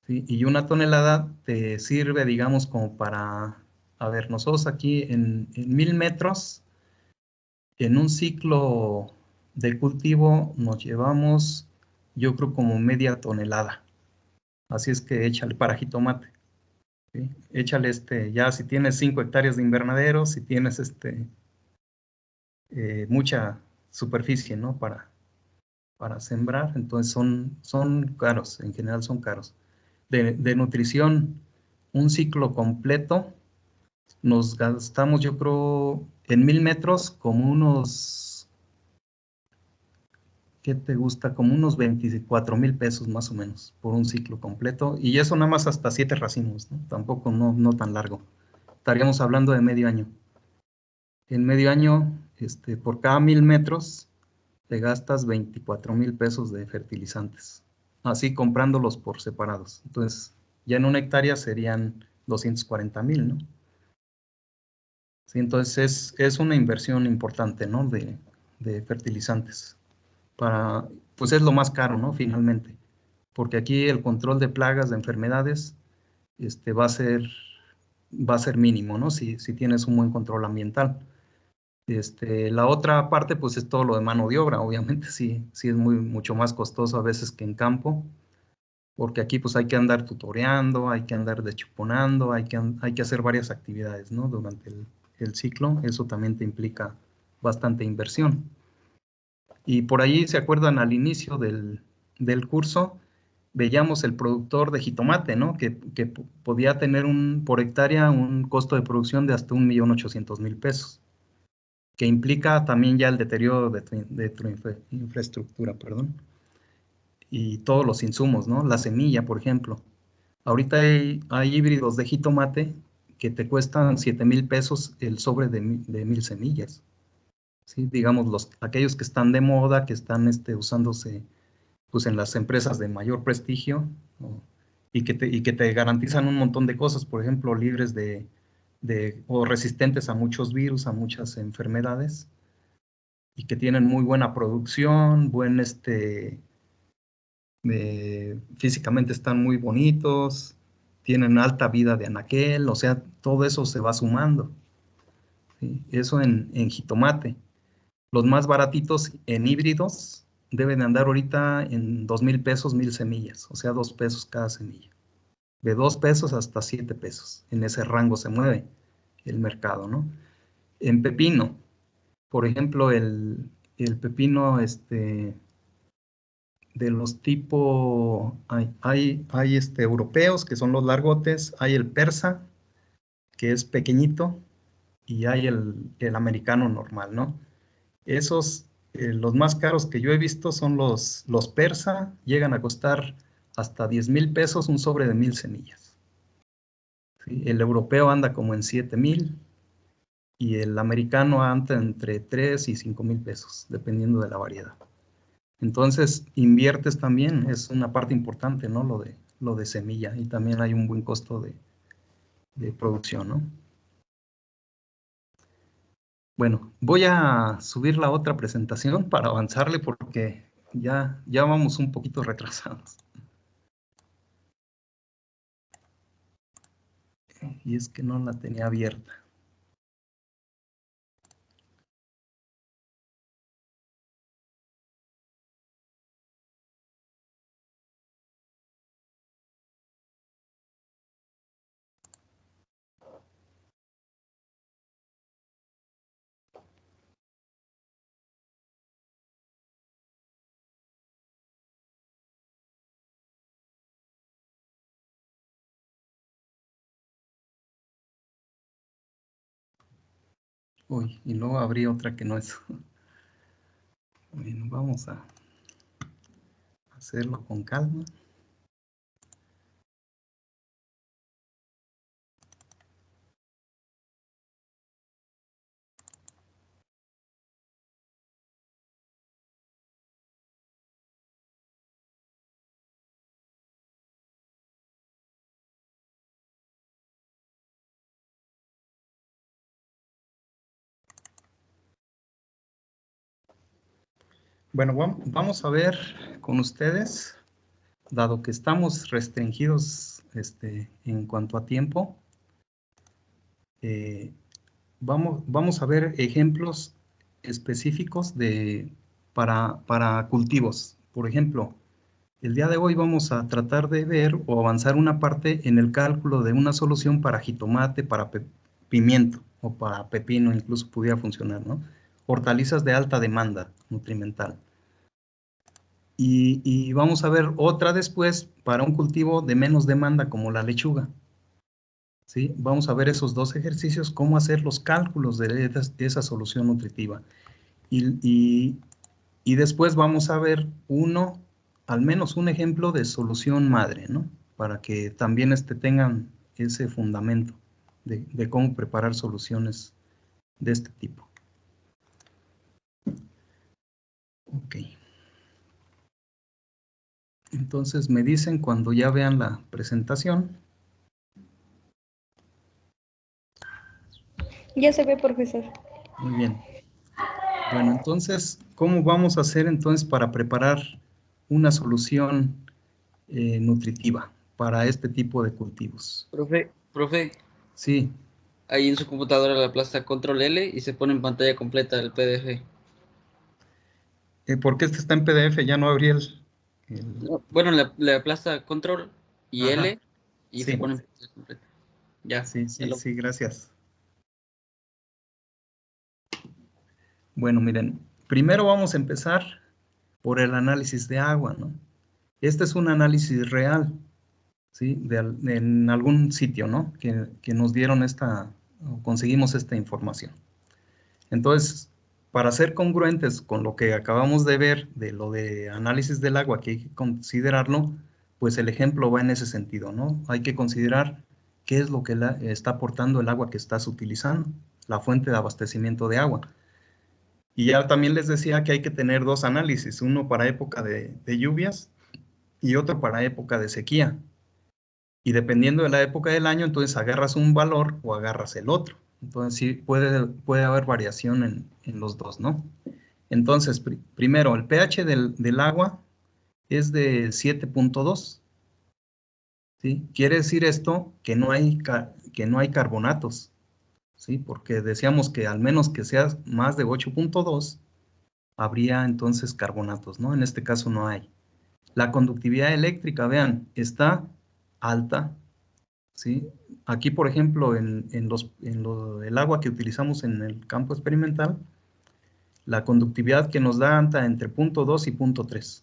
¿Sí? Y una tonelada te sirve, digamos, como para, a ver, nosotros aquí en 1000 metros, en un ciclo de cultivo nos llevamos, yo creo, como media tonelada. Así es que échale para jitomate. ¿Sí? Échale ya si tienes 5 hectáreas de invernadero, si tienes mucha superficie, ¿no? Para sembrar, entonces son caros, en general son caros. De nutrición, un ciclo completo, nos gastamos, yo creo, en 1000 metros, como unos, ¿qué te gusta? Como unos 24 mil pesos más o menos, por un ciclo completo, y eso nada más hasta 7 racimos, ¿no? Tampoco no tan largo. Estaríamos hablando de medio año. En medio año, por cada 1000 metros, te gastas 24 mil pesos de fertilizantes, así comprándolos por separados. Entonces, ya en una hectárea serían 240 mil, ¿no? Sí, entonces es una inversión importante, ¿no? De fertilizantes. Pues es lo más caro, ¿no? Finalmente. Porque aquí el control de plagas, de enfermedades, va a ser mínimo, ¿no? Si tienes un buen control ambiental. La otra parte, pues es todo lo de mano de obra. Obviamente sí es mucho más costoso a veces que en campo, porque aquí pues hay que andar tutoreando, hay que andar deschuponando, hay que hacer varias actividades, ¿no? Durante el ciclo, eso también te implica bastante inversión. Y por ahí, ¿se acuerdan al inicio del curso? Veíamos el productor de jitomate, ¿no? Que podía tener por hectárea un costo de producción de hasta 1.800.000 pesos, que implica también ya el deterioro de tu infraestructura, perdón, y todos los insumos, ¿no? La semilla, por ejemplo. Ahorita hay híbridos de jitomate que te cuestan 7,000 pesos el sobre de 1000 semillas. ¿Sí? Digamos, aquellos que están de moda, que están usándose pues, en las empresas de mayor prestigio, ¿no? y que te garantizan un montón de cosas, por ejemplo, libres o resistentes a muchos virus, a muchas enfermedades, y que tienen muy buena producción, físicamente están muy bonitos, tienen alta vida de anaquel, o sea, todo eso se va sumando. ¿Sí? Eso en jitomate. Los más baratitos en híbridos deben andar ahorita en 2,000 pesos, 1000 semillas, o sea, 2 pesos cada semilla. De 2 pesos hasta 7 pesos. En ese rango se mueve el mercado, ¿no? En pepino, por ejemplo, el pepino, de los tipo, hay europeos, que son los largotes, hay el persa, que es pequeñito, y hay el americano normal, ¿no? Esos, los más caros que yo he visto son los persa, llegan a costar hasta 10,000 pesos un sobre de 1,000 semillas. ¿Sí? El europeo anda como en 7,000 y el americano anda entre 3 y 5,000 pesos, dependiendo de la variedad. Entonces, inviertes también, es una parte importante, ¿no? Lo de semilla, y también hay un buen costo de producción, ¿no? Bueno, voy a subir la otra presentación para avanzarle porque ya vamos un poquito retrasados. Y es que no la tenía abierta. Uy, y luego abrí otra que no es. Bueno, vamos a hacerlo con calma. Bueno, vamos a ver con ustedes, dado que estamos restringidos en cuanto a tiempo, vamos a ver ejemplos específicos para cultivos. Por ejemplo, el día de hoy vamos a tratar de ver o avanzar una parte en el cálculo de una solución para jitomate, para pimiento o para pepino, incluso pudiera funcionar, ¿no? Hortalizas de alta demanda nutrimental. Y vamos a ver otra después para un cultivo de menos demanda como la lechuga. ¿Sí? Vamos a ver esos dos ejercicios, cómo hacer los cálculos de esa solución nutritiva. Y después vamos a ver al menos un ejemplo de solución madre, ¿no? Para que también tengan ese fundamento de cómo preparar soluciones de este tipo. Ok. Entonces me dicen cuando ya vean la presentación. Ya se ve, profesor. Muy bien. Bueno, entonces, ¿cómo vamos a hacer entonces para preparar una solución nutritiva para este tipo de cultivos? Profe, Sí. ahí en su computadora le aplasta Control L y se pone en pantalla completa el PDF. ¿Por qué este está en PDF? Ya no abrí No, bueno, le aplasta Control y Ajá. L y se Sí, pone en pantalla completa. Ya. sí, gracias. Bueno, miren, primero vamos a empezar por el análisis de agua, ¿no? Este es un análisis real, ¿sí? En algún sitio, ¿no? Que nos dieron o conseguimos esta información. Entonces, para ser congruentes con lo que acabamos de ver de lo de análisis del agua, que hay que considerarlo, pues el ejemplo va en ese sentido, ¿no? Hay que considerar qué es lo que está aportando el agua que estás utilizando, la fuente de abastecimiento de agua. Y ya también les decía que hay que tener dos análisis, uno para época de lluvias y otro para época de sequía. Y dependiendo de la época del año, entonces agarras un valor o agarras el otro. Entonces sí puede haber variación en los dos, ¿no? Entonces, primero, el pH del agua es de 7.2, ¿sí? Quiere decir esto que no hay carbonatos, ¿sí? Porque decíamos que al menos que sea más de 8.2, habría entonces carbonatos, ¿no? En este caso no hay. La conductividad eléctrica, vean, está alta, ¿sí? Aquí, por ejemplo, el agua que utilizamos en el campo experimental, la conductividad que nos da anda entre 0.2 y 0.3.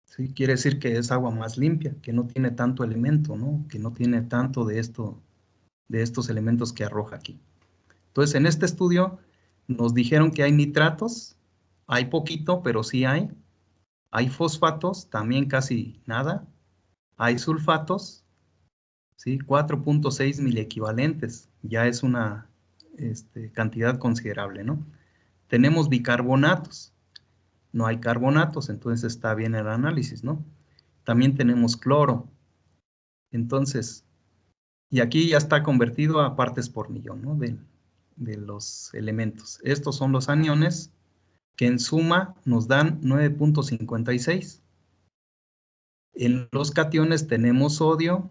¿Sí? Quiere decir que es agua más limpia, que no tiene tanto elemento, ¿no? Que no tiene tanto de estos elementos que arroja aquí. Entonces, en este estudio nos dijeron que hay nitratos, hay poquito, pero sí hay. Hay fosfatos, también casi nada. Hay sulfatos, ¿sí? 4.6 miliequivalentes, ya es una cantidad considerable, ¿no? Tenemos bicarbonatos, no hay carbonatos, entonces está bien el análisis, ¿no? También tenemos cloro, entonces, y aquí ya está convertido a partes por millón, ¿no? De los elementos. Estos son los aniones que en suma nos dan 9.56. En los cationes tenemos sodio,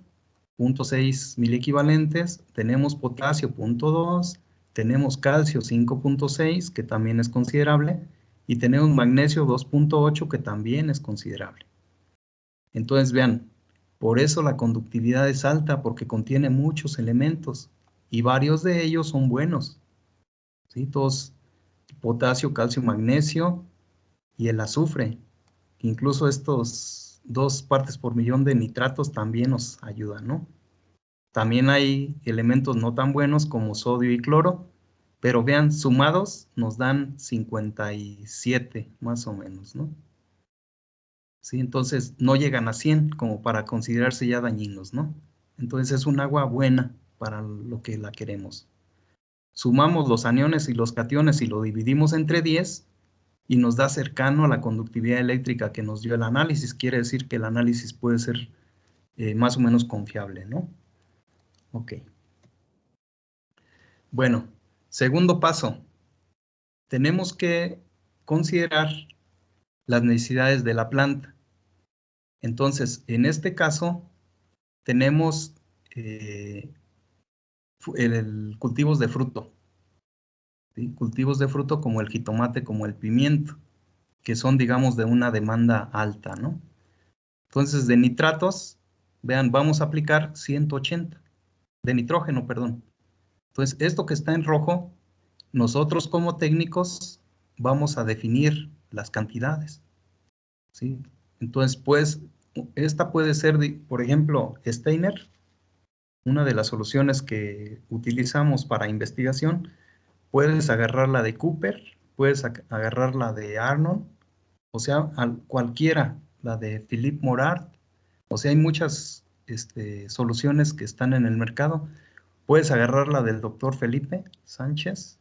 0.6 miliequivalentes, tenemos potasio, 0.2, tenemos calcio, 5.6, que también es considerable, y tenemos magnesio, 2.8, que también es considerable. Entonces, vean, por eso la conductividad es alta, porque contiene muchos elementos, y varios de ellos son buenos. ¿Sí? Todos, potasio, calcio, magnesio, y el azufre. Incluso estos 2 partes por millón de nitratos también nos ayudan, ¿no? También hay elementos no tan buenos como sodio y cloro, pero vean, sumados nos dan 57 más o menos, ¿no? Sí, entonces no llegan a 100 como para considerarse ya dañinos, ¿no? Entonces es un agua buena para lo que la queremos. Sumamos los aniones y los cationes y lo dividimos entre 10 y nos da cercano a la conductividad eléctrica que nos dio el análisis. Quiere decir que el análisis puede ser más o menos confiable, ¿no? Ok. Bueno, segundo paso. Tenemos que considerar las necesidades de la planta. Entonces, en este caso, tenemos cultivos de fruto. ¿Sí? Cultivos de fruto como el jitomate, como el pimiento, que son, digamos, de una demanda alta, ¿no? Entonces, de nitratos, vean, vamos a aplicar 180, de nitrógeno, perdón. Entonces, esto que está en rojo, nosotros como técnicos vamos a definir las cantidades, ¿sí? Entonces, pues, esta puede ser, por ejemplo, Steiner, una de las soluciones que utilizamos para investigación. Puedes agarrar la de Cooper, puedes agarrar la de Arnold, o sea, cualquiera, la de Philippe Morard. O sea, hay muchas soluciones que están en el mercado. Puedes agarrar la del doctor Felipe Sánchez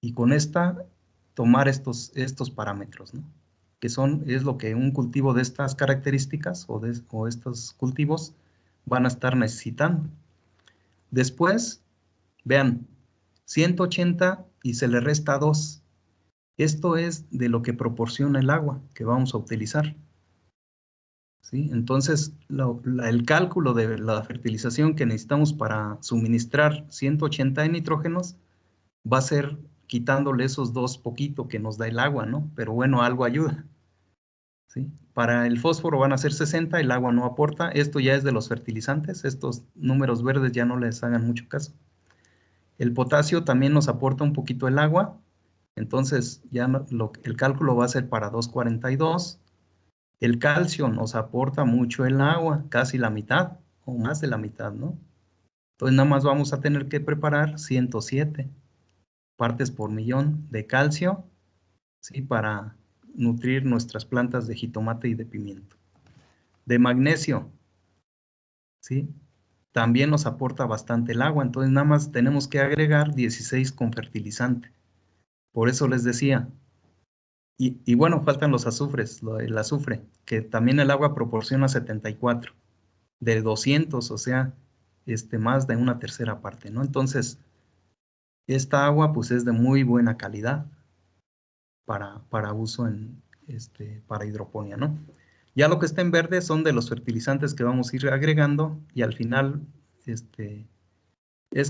y con esta tomar estos parámetros, ¿no? Que es lo que un cultivo de estas características o estos cultivos van a estar necesitando. Después, vean, 180 y se le resta 2. Esto es de lo que proporciona el agua que vamos a utilizar. ¿Sí? Entonces, el cálculo de la fertilización que necesitamos para suministrar 180 de nitrógenos va a ser quitándole esos 2 poquito que nos da el agua, ¿no? Pero bueno, algo ayuda. ¿Sí? Para el fósforo van a ser 60, el agua no aporta. Esto ya es de los fertilizantes, estos números verdes ya no les hagan mucho caso. El potasio también nos aporta un poquito el agua, entonces ya el cálculo va a ser para 242. El calcio nos aporta mucho el agua, casi la mitad o más de la mitad, ¿no? Entonces nada más vamos a tener que preparar 107 partes por millón de calcio, ¿sí? Para nutrir nuestras plantas de jitomate y de pimiento. De magnesio, ¿sí? También nos aporta bastante el agua, entonces nada más tenemos que agregar 16 con fertilizante. Por eso les decía. Y bueno, faltan los azufres, el azufre, que también el agua proporciona 74, de 200, o sea, más de una tercera parte, ¿no? Entonces, esta agua pues es de muy buena calidad para uso para hidroponía, ¿no? Ya lo que está en verde son de los fertilizantes que vamos a ir agregando y al final, es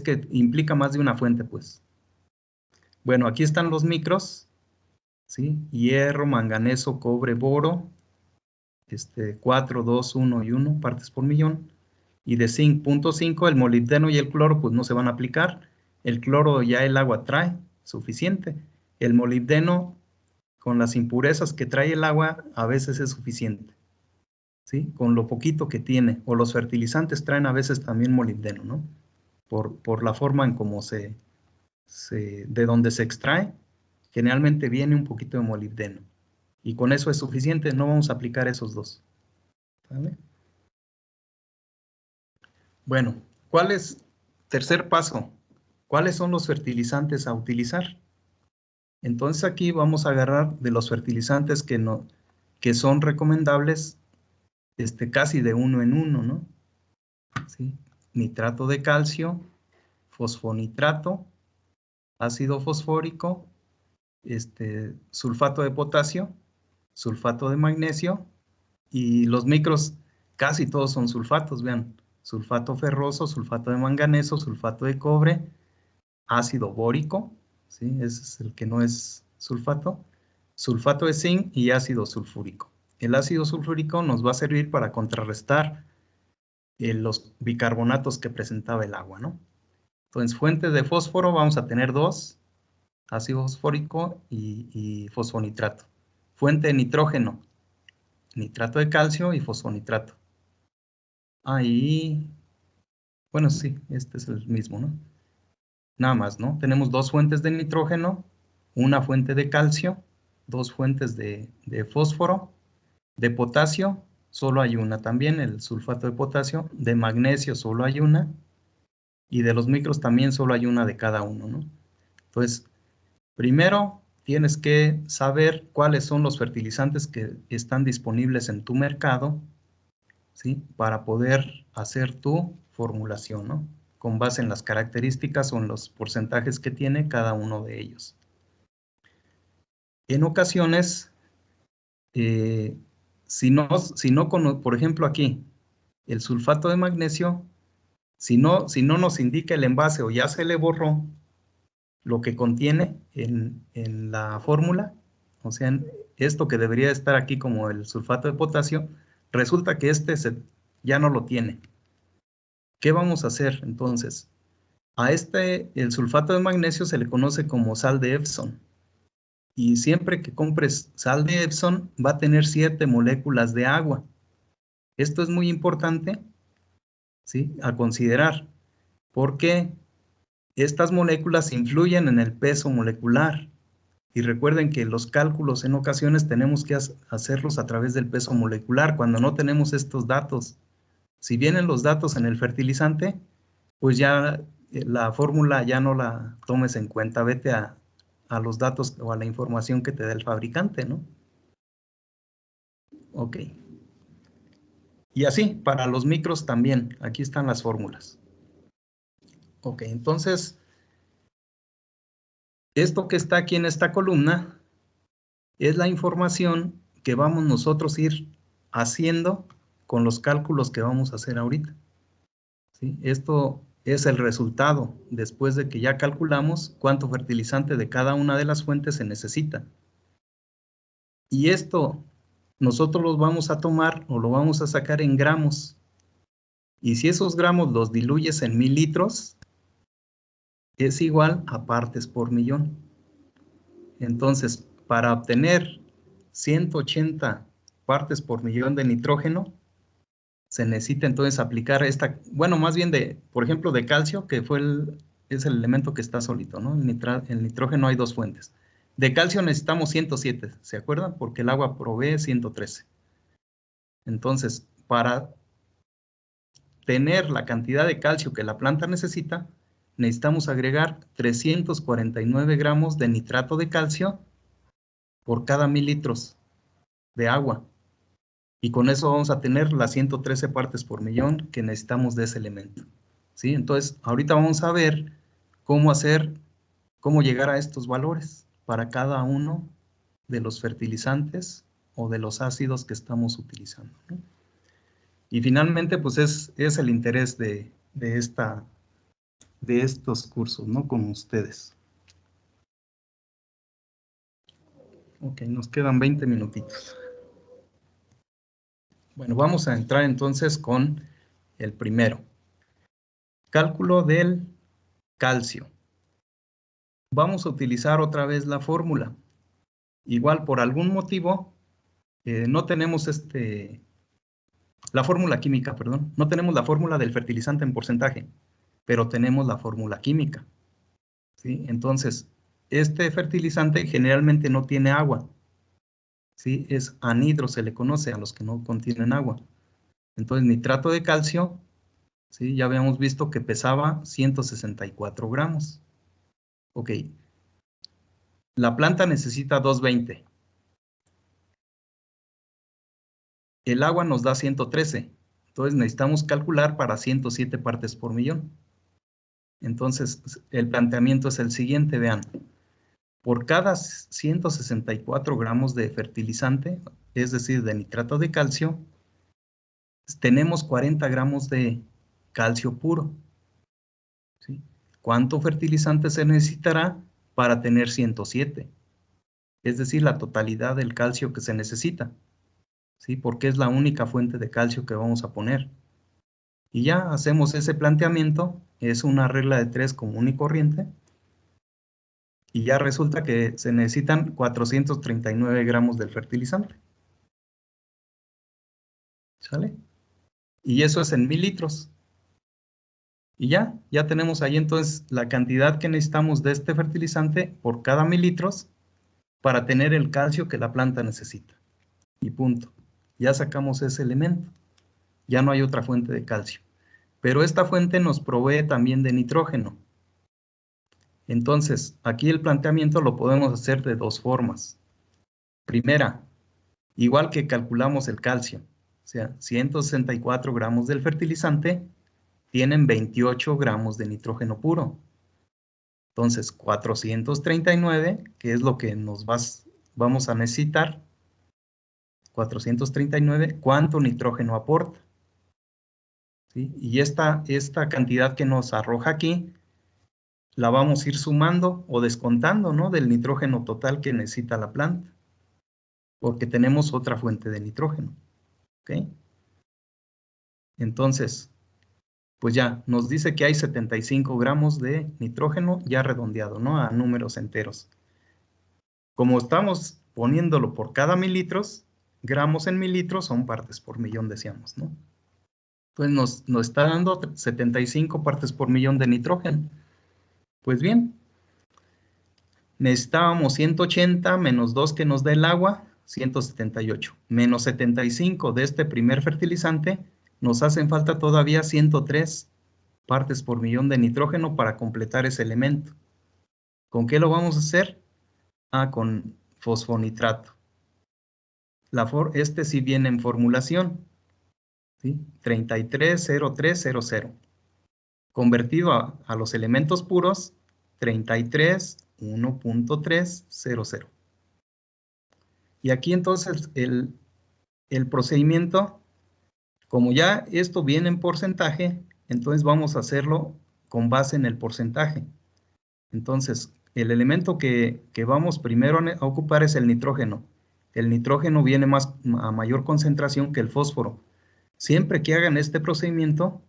que implica más de una fuente, pues. Bueno, aquí están los micros, ¿sí? Hierro, manganeso, cobre, boro, 4, 2, 1 y 1 partes por millón. Y de zinc, 0.5, el molibdeno y el cloro pues no se van a aplicar. El cloro ya el agua trae suficiente. El molibdeno con las impurezas que trae el agua a veces es suficiente, ¿sí? Con lo poquito que tiene. O los fertilizantes traen a veces también molibdeno, ¿no? Por la forma en cómo de donde se extrae, generalmente viene un poquito de molibdeno. Y con eso es suficiente, no vamos a aplicar esos dos. ¿Vale? Bueno, tercer paso, ¿cuáles son los fertilizantes a utilizar? Entonces aquí vamos a agarrar de los fertilizantes que son recomendables casi de uno en uno, ¿no? ¿Sí? Nitrato de calcio, fosfonitrato, ácido fosfórico, sulfato de potasio, sulfato de magnesio, y los micros casi todos son sulfatos, vean, sulfato ferroso, sulfato de manganeso, sulfato de cobre, ácido bórico, ¿sí? Ese es el que no es sulfato, sulfato de zinc y ácido sulfúrico. El ácido sulfúrico nos va a servir para contrarrestar los bicarbonatos que presentaba el agua, ¿no? Entonces, fuentes de fósforo vamos a tener dos, ácido fosfórico y fosfonitrato. Fuente de nitrógeno, nitrato de calcio y fosfonitrato. Ahí, bueno, sí, este es el mismo, ¿no? Nada más, ¿no? Tenemos dos fuentes de nitrógeno, una fuente de calcio, dos fuentes de fósforo, de potasio, solo hay una también, el sulfato de potasio, de magnesio solo hay una, y de los micros también solo hay una de cada uno, ¿no? Entonces, primero tienes que saber cuáles son los fertilizantes que están disponibles en tu mercado, ¿sí? Para poder hacer tu formulación, ¿no? Con base en las características o en los porcentajes que tiene cada uno de ellos. En ocasiones, por ejemplo aquí, el sulfato de magnesio, si no nos indica el envase o ya se le borró lo que contiene en la fórmula, o sea, esto que debería estar aquí como el sulfato de potasio, resulta que ya no lo tiene. ¿Qué vamos a hacer entonces? El sulfato de magnesio se le conoce como sal de Epsom. Y siempre que compres sal de Epsom va a tener 7 moléculas de agua. Esto es muy importante, ¿sí? A considerar, porque estas moléculas influyen en el peso molecular. Y recuerden que los cálculos en ocasiones tenemos que hacerlos a través del peso molecular cuando no tenemos estos datos. Si vienen los datos en el fertilizante, pues ya la fórmula ya no la tomes en cuenta, vete a los datos o a la información que te da el fabricante, ¿no? Ok. Y así, para los micros también, aquí están las fórmulas. Ok, entonces, esto que está aquí en esta columna es la información que vamos nosotros a ir haciendo con los cálculos que vamos a hacer ahorita. ¿Sí? Esto es el resultado después de que ya calculamos cuánto fertilizante de cada una de las fuentes se necesita. Y esto nosotros los vamos a tomar o lo vamos a sacar en gramos. Y si esos gramos los diluyes en 1000 litros, es igual a partes por millón. Entonces, para obtener 180 partes por millón de nitrógeno, se necesita entonces aplicar más bien por ejemplo, de calcio, que es el elemento que está solito, ¿no? El nitrógeno hay dos fuentes. De calcio necesitamos 107, ¿se acuerdan? Porque el agua provee 113. Entonces, para tener la cantidad de calcio que la planta necesita, necesitamos agregar 349 gramos de nitrato de calcio por cada 1000 litros de agua. Y con eso vamos a tener las 113 partes por millón que necesitamos de ese elemento. ¿Sí? Entonces, ahorita vamos a ver cómo llegar a estos valores para cada uno de los fertilizantes o de los ácidos que estamos utilizando, ¿no? Y finalmente, pues es el interés de estos cursos, ¿no? Con ustedes. Ok, nos quedan 20 minutitos. Bueno, vamos a entrar entonces con el primero. Cálculo del calcio. Vamos a utilizar otra vez la fórmula. Igual por algún motivo no tenemos la fórmula química, perdón. No tenemos la fórmula del fertilizante en porcentaje, pero tenemos la fórmula química. ¿Sí? Entonces, este fertilizante generalmente no tiene agua. ¿sí? Es anhidro, se le conoce a los que no contienen agua. Entonces, nitrato de calcio, ¿sí? Ya habíamos visto que pesaba 164 gramos. Ok. La planta necesita 220. El agua nos da 113. Entonces, necesitamos calcular para 107 partes por millón. Entonces, el planteamiento es el siguiente, vean. Por cada 164 gramos de fertilizante, es decir, de nitrato de calcio, tenemos 40 gramos de calcio puro. ¿Sí? ¿Cuánto fertilizante se necesitará para tener 107? Es decir, la totalidad del calcio que se necesita. ¿Sí? Porque es la única fuente de calcio que vamos a poner. Y ya hacemos ese planteamiento, es una regla de 3 común y corriente, y ya resulta que se necesitan 439 gramos del fertilizante. ¿Sale? Y eso es en 1000 litros. Y ya tenemos ahí entonces la cantidad que necesitamos de este fertilizante por cada 1000 litros para tener el calcio que la planta necesita. Y punto. Ya sacamos ese elemento. Ya no hay otra fuente de calcio. Pero esta fuente nos provee también de nitrógeno. Entonces, aquí el planteamiento lo podemos hacer de dos formas. Primera, igual que calculamos el calcio, o sea, 164 gramos del fertilizante tienen 28 gramos de nitrógeno puro. Entonces, 439, que es lo que vamos a necesitar, 439, ¿cuánto nitrógeno aporta? ¿Sí? Y esta cantidad que nos arroja aquí, la vamos a ir sumando o descontando, ¿no? Del nitrógeno total que necesita la planta, porque tenemos otra fuente de nitrógeno. ¿Ok? Entonces, pues ya, nos dice que hay 75 gramos de nitrógeno ya redondeado, ¿no? A números enteros. Como estamos poniéndolo por cada 1000 litros, gramos en 1000 litros son partes por millón, decíamos, ¿no? Pues nos está dando 75 partes por millón de nitrógeno. Pues bien, necesitábamos 180 menos 2 que nos da el agua, 178. Menos 75 de este primer fertilizante, nos hacen falta todavía 103 partes por millón de nitrógeno para completar ese elemento. ¿Con qué lo vamos a hacer? Con fosfonitrato. Este sí viene en formulación, ¿sí? 330300. Convertido a los elementos puros, 33 1.300. Y aquí entonces el procedimiento, como ya esto viene en porcentaje, entonces vamos a hacerlo con base en el porcentaje. Entonces, el elemento que vamos primero a ocupar es el nitrógeno. El nitrógeno viene a mayor concentración que el fósforo. Siempre que hagan este procedimiento,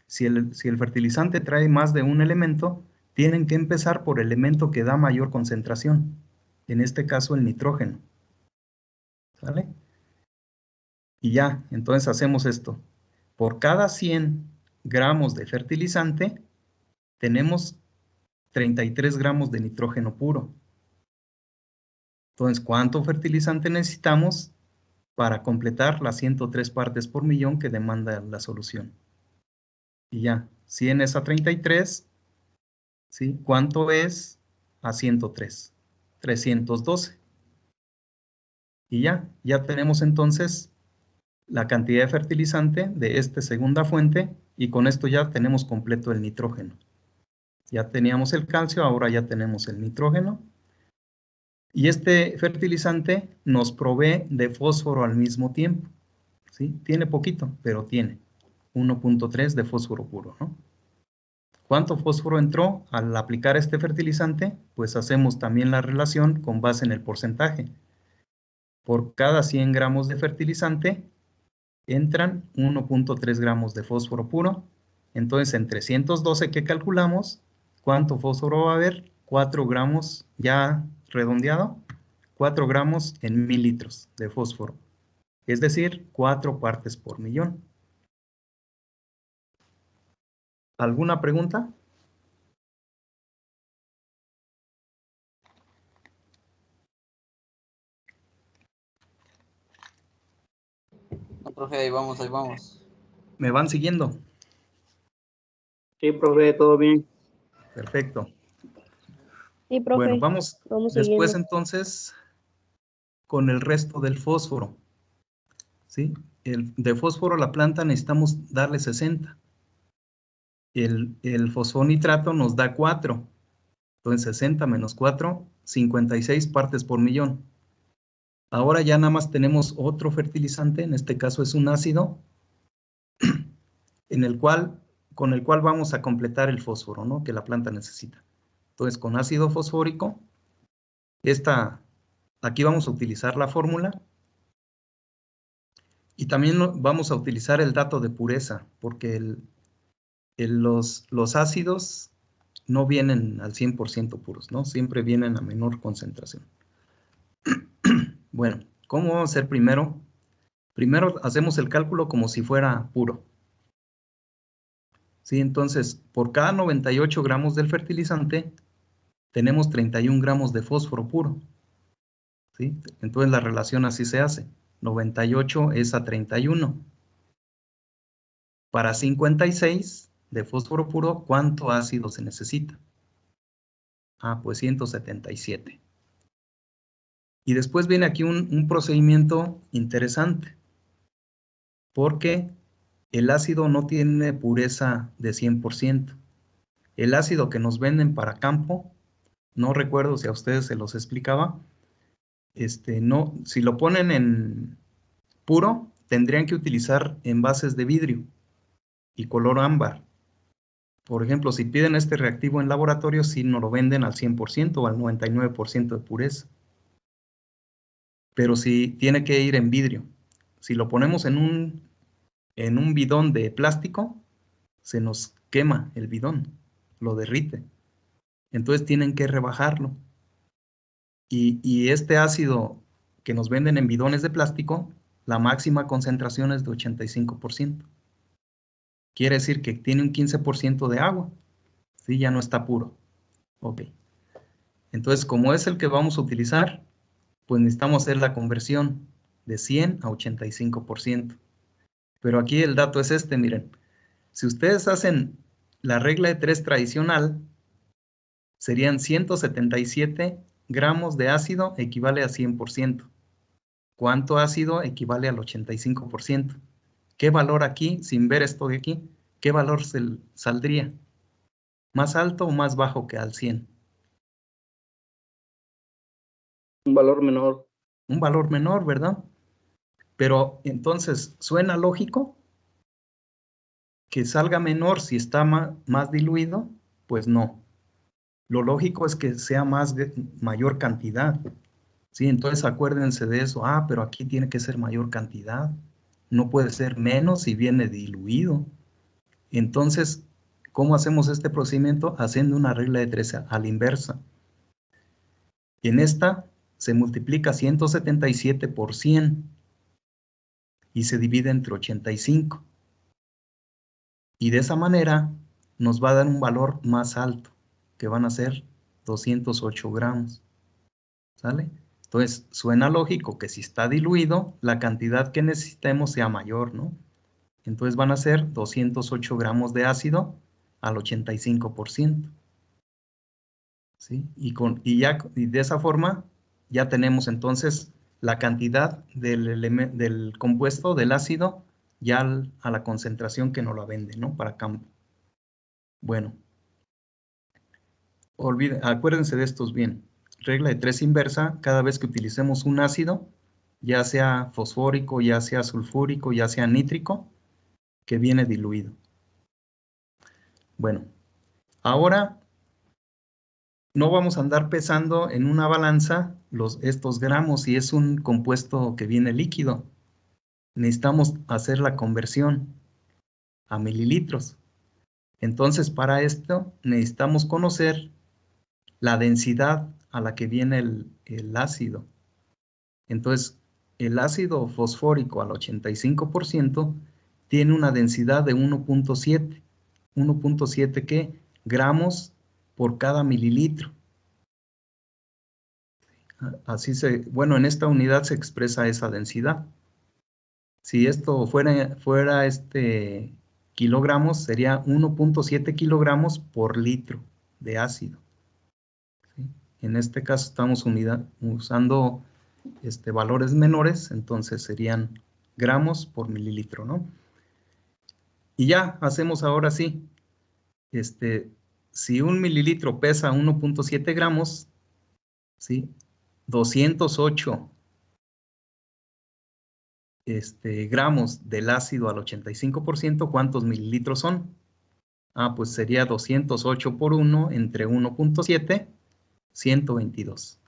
si el fertilizante trae más de un elemento, tienen que empezar por el elemento que da mayor concentración. En este caso, el nitrógeno. ¿Sale? Y ya, entonces hacemos esto. Por cada 100 gramos de fertilizante, tenemos 33 gramos de nitrógeno puro. Entonces, ¿cuánto fertilizante necesitamos para completar las 103 partes por millón que demanda la solución? Y ya, 100 es a 33, ¿sí? ¿Cuánto es a 103? 312. Y ya tenemos entonces la cantidad de fertilizante de esta segunda fuente y con esto ya tenemos completo el nitrógeno. Ya teníamos el calcio, ahora ya tenemos el nitrógeno. Y este fertilizante nos provee de fósforo al mismo tiempo. ¿Sí? Tiene poquito, pero tiene 1.3 de fósforo puro, ¿no? ¿Cuánto fósforo entró al aplicar este fertilizante? Pues hacemos también la relación con base en el porcentaje. Por cada 100 gramos de fertilizante entran 1.3 gramos de fósforo puro. Entonces, en 312 que calculamos, ¿cuánto fósforo va a haber? 4 gramos ya redondeado, 4 gramos en 1000 litros de fósforo. Es decir, 4 partes por millón. ¿Alguna pregunta? profe, ahí vamos, ahí vamos. ¿Me van siguiendo? Sí, profe, todo bien. Perfecto. Sí, profe. Bueno, vamos después siguiendo. entonces con el resto del fósforo. ¿Sí? De fósforo a la planta necesitamos darle 60. El fosfonitrato nos da 4. Entonces 60 menos 4, 56 partes por millón. Ahora ya nada más tenemos otro fertilizante, en este caso es un ácido, con el cual vamos a completar el fósforo, ¿no?, que la planta necesita. Entonces con ácido fosfórico, aquí vamos a utilizar la fórmula y también vamos a utilizar el dato de pureza, porque los ácidos no vienen al 100% puros, ¿no? Siempre vienen a menor concentración. Bueno, ¿cómo vamos a hacer primero? Primero hacemos el cálculo como si fuera puro. ¿Sí? Entonces, por cada 98 gramos del fertilizante, tenemos 31 gramos de fósforo puro. ¿Sí? Entonces la relación así se hace. 98 es a 31. Para 56 de fósforo puro, ¿cuánto ácido se necesita? Ah, pues 177. Y después viene aquí un procedimiento interesante, porque el ácido no tiene pureza de 100%. El ácido que nos venden para campo, no recuerdo si a ustedes se los explicaba, no, si lo ponen en puro, tendrían que utilizar envases de vidrio y color ámbar. Por ejemplo, si piden este reactivo en laboratorio, sí nos lo venden al 100% o al 99% de pureza. Pero sí tiene que ir en vidrio. Si lo ponemos en un bidón de plástico, se nos quema el bidón, lo derrite. Entonces tienen que rebajarlo. Y este ácido que nos venden en bidones de plástico, la máxima concentración es de 85%. Quiere decir que tiene un 15% de agua. ¿Sí? Ya no está puro. Ok. Entonces, como es el que vamos a utilizar, pues necesitamos hacer la conversión de 100 a 85%. Pero aquí el dato es este, miren. Si ustedes hacen la regla de 3 tradicional, serían 177 gramos de ácido equivale a 100%. ¿Cuánto ácido equivale al 85%? ¿Qué valor aquí, sin ver esto de aquí, qué valor saldría? ¿Más alto o más bajo que al 100? Un valor menor. Un valor menor, ¿verdad? Pero entonces, ¿suena lógico que salga menor si está más diluido? Pues no. Lo lógico es que sea mayor cantidad. ¿Sí? Entonces acuérdense de eso. Ah, pero aquí tiene que ser mayor cantidad. No puede ser menos si viene diluido. Entonces, ¿cómo hacemos este procedimiento? Haciendo una regla de 3 a la inversa. En esta se multiplica 177 por 100 y se divide entre 85. Y de esa manera nos va a dar un valor más alto, que van a ser 208 gramos. ¿Sale? Entonces, suena lógico que si está diluido, la cantidad que necesitemos sea mayor, ¿no? Entonces van a ser 208 gramos de ácido al 85%. ¿Sí? Y de esa forma ya tenemos entonces la cantidad del compuesto, del ácido, ya a la concentración que nos la vende, ¿no? Para campo. Bueno, acuérdense de estos bien. Regla de 3 inversa, cada vez que utilicemos un ácido, ya sea fosfórico, ya sea sulfúrico, ya sea nítrico, que viene diluido. Bueno, ahora no vamos a andar pesando en una balanza estos gramos si es un compuesto que viene líquido. Necesitamos hacer la conversión a mililitros. Entonces, para esto necesitamos conocer la densidad a la que viene el ácido. Entonces, el ácido fosfórico al 85% tiene una densidad de 1.7. 1.7 ¿qué? Gramos por cada mililitro. Bueno, en esta unidad se expresa esa densidad. Si esto fuera kilogramos, sería 1.7 kilogramos por litro de ácido. ¿Sí? En este caso estamos usando valores menores, entonces serían gramos por mililitro, ¿no? Y ya, hacemos ahora sí. Si un mililitro pesa 1.7 gramos, ¿sí? 208 gramos del ácido al 85%, ¿cuántos mililitros son? Ah, pues sería 208 por 1 entre 1.7, 122.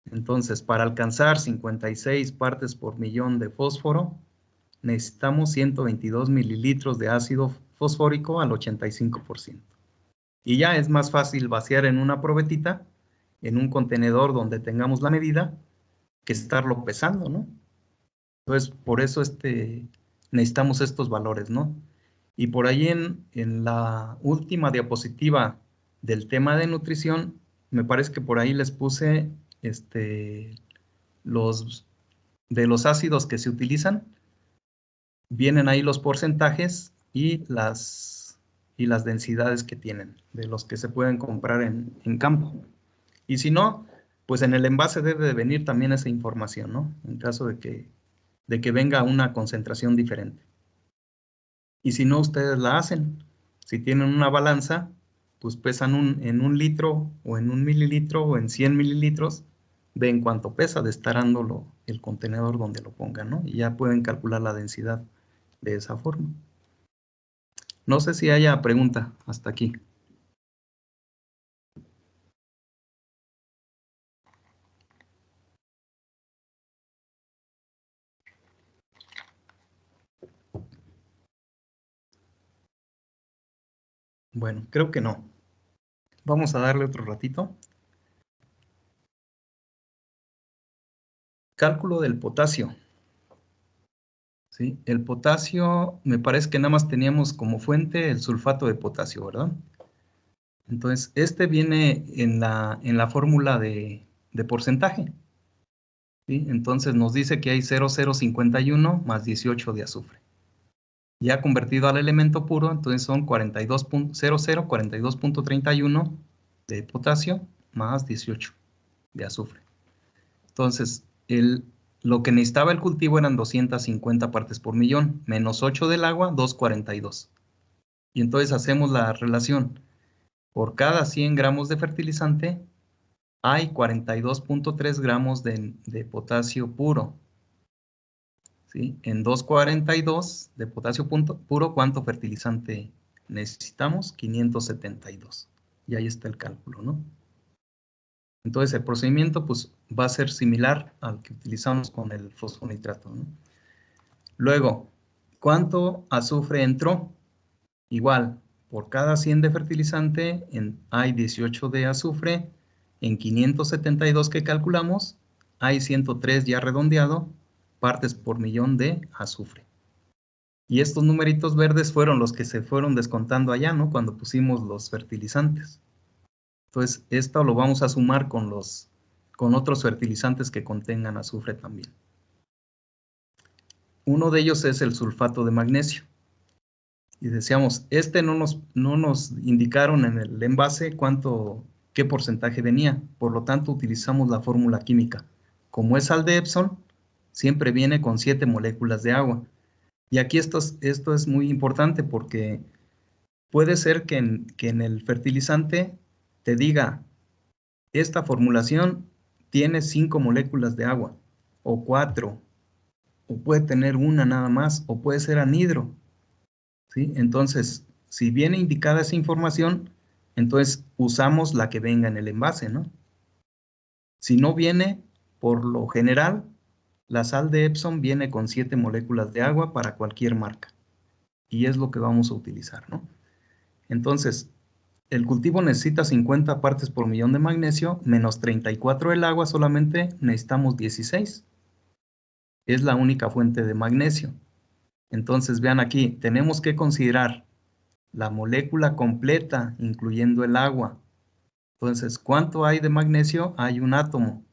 Entonces, para alcanzar 56 partes por millón de fósforo, necesitamos 122 mililitros de ácido fosfórico al 85%. Y ya es más fácil vaciar en una probetita, en un contenedor donde tengamos la medida, que estarlo pesando, ¿no? Entonces, por eso necesitamos estos valores, ¿no? Y por ahí en la última diapositiva del tema de nutrición, me parece que por ahí les puse de los ácidos que se utilizan, vienen ahí los porcentajes y las densidades que tienen, de los que se pueden comprar en campo. Y si no, pues en el envase debe de venir también esa información, ¿no? En caso de que venga una concentración diferente. Y si no, ustedes la hacen. Si tienen una balanza, pues pesan en 1 litro o en 1 mililitro o en 100 mililitros, ven cuánto pesa de estar dándolo el contenedor donde lo pongan, ¿no? Y ya pueden calcular la densidad de esa forma. No sé si haya pregunta hasta aquí. Bueno, creo que no. Vamos a darle otro ratito. Cálculo del potasio. ¿Sí? El potasio, me parece que nada más teníamos como fuente el sulfato de potasio, ¿verdad? Entonces, viene en la fórmula de porcentaje. ¿Sí? Entonces, nos dice que hay 0,051 más 18 de azufre. Ya convertido al elemento puro, entonces son 42.31 de potasio más 18 de azufre. Entonces, lo que necesitaba el cultivo eran 250 partes por millón, menos 8 del agua, 242. Y entonces hacemos la relación. Por cada 100 gramos de fertilizante, hay 42.3 gramos de potasio puro. ¿Sí? En 242 de potasio puro, ¿cuánto fertilizante necesitamos? 572. Y ahí está el cálculo, ¿no? Entonces el procedimiento pues, va a ser similar al que utilizamos con el fosfonitrato, ¿no? Luego, ¿cuánto azufre entró? Igual, por cada 100 de fertilizante hay 18 de azufre, en 572 que calculamos, hay 103 ya redondeado, partes por millón de azufre. Y estos numeritos verdes fueron los que se fueron descontando allá, ¿no? Cuando pusimos los fertilizantes. Entonces, esto lo vamos a sumar con otros fertilizantes que contengan azufre también. Uno de ellos es el sulfato de magnesio. Y decíamos, no nos indicaron en el envase qué porcentaje venía. Por lo tanto, utilizamos la fórmula química. Como es sal de Epsom, siempre viene con 7 moléculas de agua. Y aquí esto es muy importante porque puede ser que en el fertilizante te diga, esta formulación tiene 5 moléculas de agua, o 4, o puede tener una nada más, o puede ser anhidro. ¿Sí? Entonces, si viene indicada esa información, entonces usamos la que venga en el envase, ¿no? Si no viene, por lo general, la sal de Epsom viene con 7 moléculas de agua para cualquier marca. Y es lo que vamos a utilizar, ¿no? Entonces, el cultivo necesita 50 partes por millón de magnesio, menos 34 el agua, solamente necesitamos 16. Es la única fuente de magnesio. Entonces, vean aquí, tenemos que considerar la molécula completa, incluyendo el agua. Entonces, ¿cuánto hay de magnesio? Hay un átomo.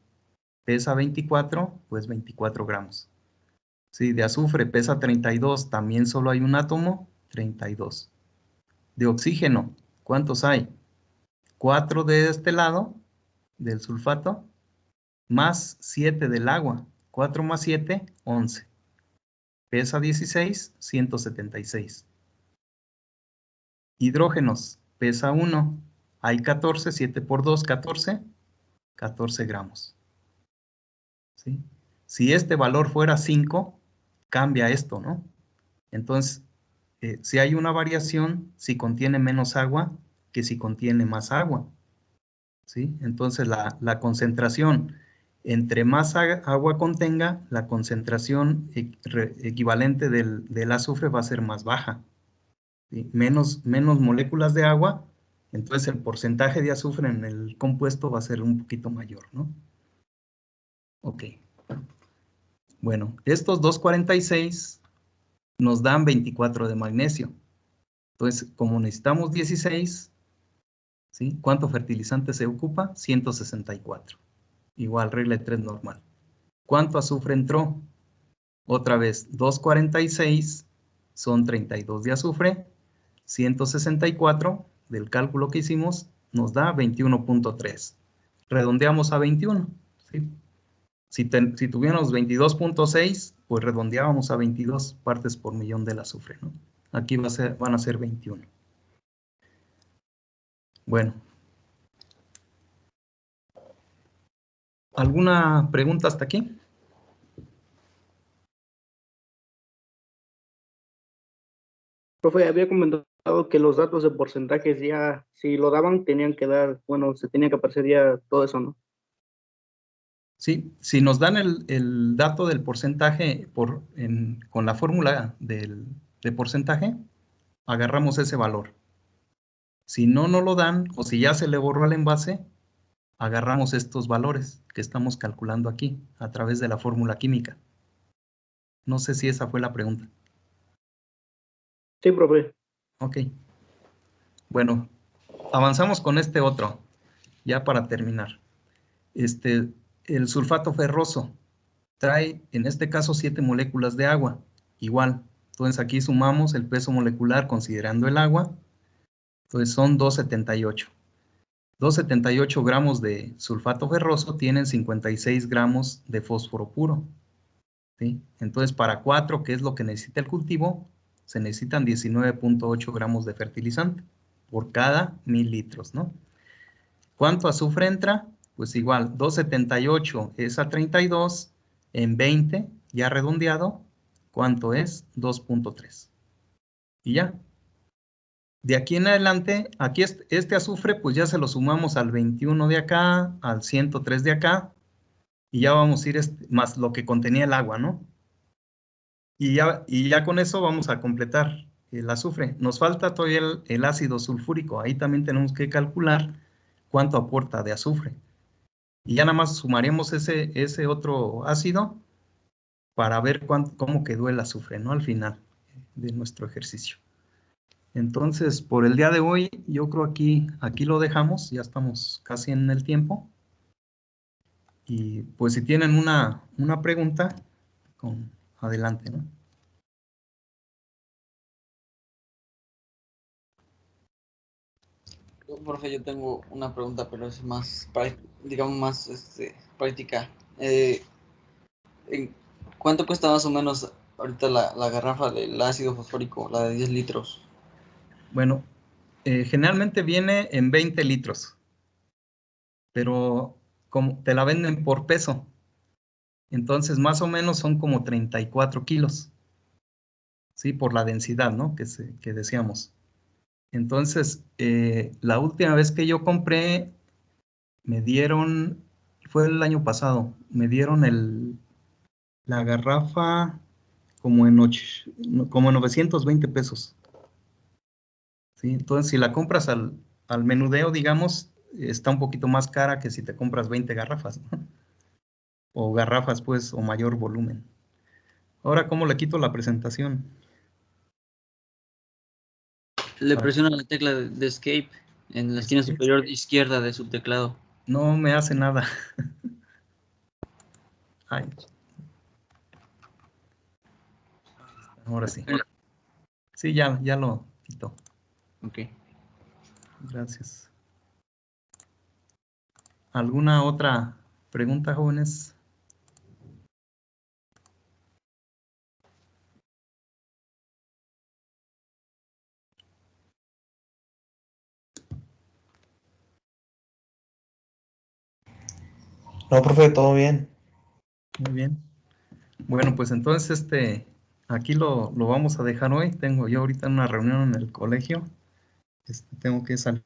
Pesa 24, pues 24 gramos. Sí, de azufre pesa 32, también solo hay un átomo, 32. De oxígeno, ¿cuántos hay? 4 de este lado, del sulfato, más 7 del agua. 4 más 7, 11. Pesa 16, 176. Hidrógenos, pesa 1. Hay 14, 7 por 2, 14. 14 gramos. ¿Sí? Si este valor fuera 5, cambia esto, ¿no? Entonces, si hay una variación, si contiene menos agua que si contiene más agua. ¿Sí? Entonces, la concentración, entre más agua contenga, la concentración equivalente del azufre va a ser más baja. ¿Sí? Menos moléculas de agua, entonces el porcentaje de azufre en el compuesto va a ser un poquito mayor, ¿no? Ok. Bueno, estos 246 nos dan 24 de magnesio. Entonces, como necesitamos 16, ¿sí? ¿Cuánto fertilizante se ocupa? 164. Igual, regla de 3 normal. ¿Cuánto azufre entró? Otra vez, 246 son 32 de azufre. 164 del cálculo que hicimos nos da 21.3. Redondeamos a 21. ¿Sí? Si tuviéramos 22.6, pues redondeábamos a 22 partes por millón del azufre, ¿no? Aquí van a ser 21. Bueno. ¿Alguna pregunta hasta aquí? Profe, había comentado que los datos de porcentajes ya, si lo daban, tenían que dar, bueno, se tenía que aparecer ya todo eso, ¿no? Sí, si nos dan el dato del porcentaje con la fórmula de porcentaje, agarramos ese valor. Si no nos lo dan, o si ya se le borró el envase, agarramos estos valores que estamos calculando aquí a través de la fórmula química. No sé si esa fue la pregunta. Sí, profe. Ok. Bueno, avanzamos con este otro, ya para terminar. El sulfato ferroso trae, en este caso, 7 moléculas de agua. Igual. Entonces aquí sumamos el peso molecular considerando el agua. Entonces son 278. 278 gramos de sulfato ferroso tienen 56 gramos de fósforo puro. ¿Sí? Entonces para 4, que es lo que necesita el cultivo, se necesitan 19.8 gramos de fertilizante por cada 1000 litros, ¿no? ¿Cuánto azufre entra? Pues igual, 278 es a 32, en 20, ya redondeado, ¿cuánto es? 2.3. Y ya. De aquí en adelante, aquí este azufre, pues ya se lo sumamos al 21 de acá, al 103 de acá, y ya vamos a ir más lo que contenía el agua, ¿no? Y ya con eso vamos a completar el azufre. Nos falta todavía el ácido sulfúrico, ahí también tenemos que calcular cuánto aporta de azufre. Y ya nada más sumaremos ese otro ácido para ver cómo quedó el azufre, ¿no? Al final de nuestro ejercicio. Entonces, por el día de hoy, yo creo aquí lo dejamos, ya estamos casi en el tiempo. Y pues si tienen una pregunta, adelante, ¿no? Profe, yo tengo una pregunta, pero es más, digamos, más práctica. ¿Cuánto cuesta más o menos ahorita la garrafa del ácido fosfórico, la de 10 litros? Bueno, generalmente viene en 20 litros, pero como te la venden por peso, entonces más o menos son como 34 kilos, ¿sí? Por la densidad, ¿no? Que decíamos. Entonces, la última vez que yo compré, me dieron, fue el año pasado, me dieron la garrafa como en 920 pesos. ¿Sí? Entonces, si la compras al menudeo, digamos, está un poquito más cara que si te compras 20 garrafas, ¿no? O garrafas, pues, o mayor volumen. Ahora, ¿cómo le quito la presentación? Le presiona la tecla de Escape en la esquina superior izquierda de su teclado. No me hace nada. Ay. ahora sí. Sí, ya lo quito. Ok. Gracias. ¿Alguna otra pregunta, jóvenes? No, profe, todo bien. Muy bien. Bueno, pues entonces aquí lo vamos a dejar hoy. Tengo yo ahorita una reunión en el colegio. Tengo que salir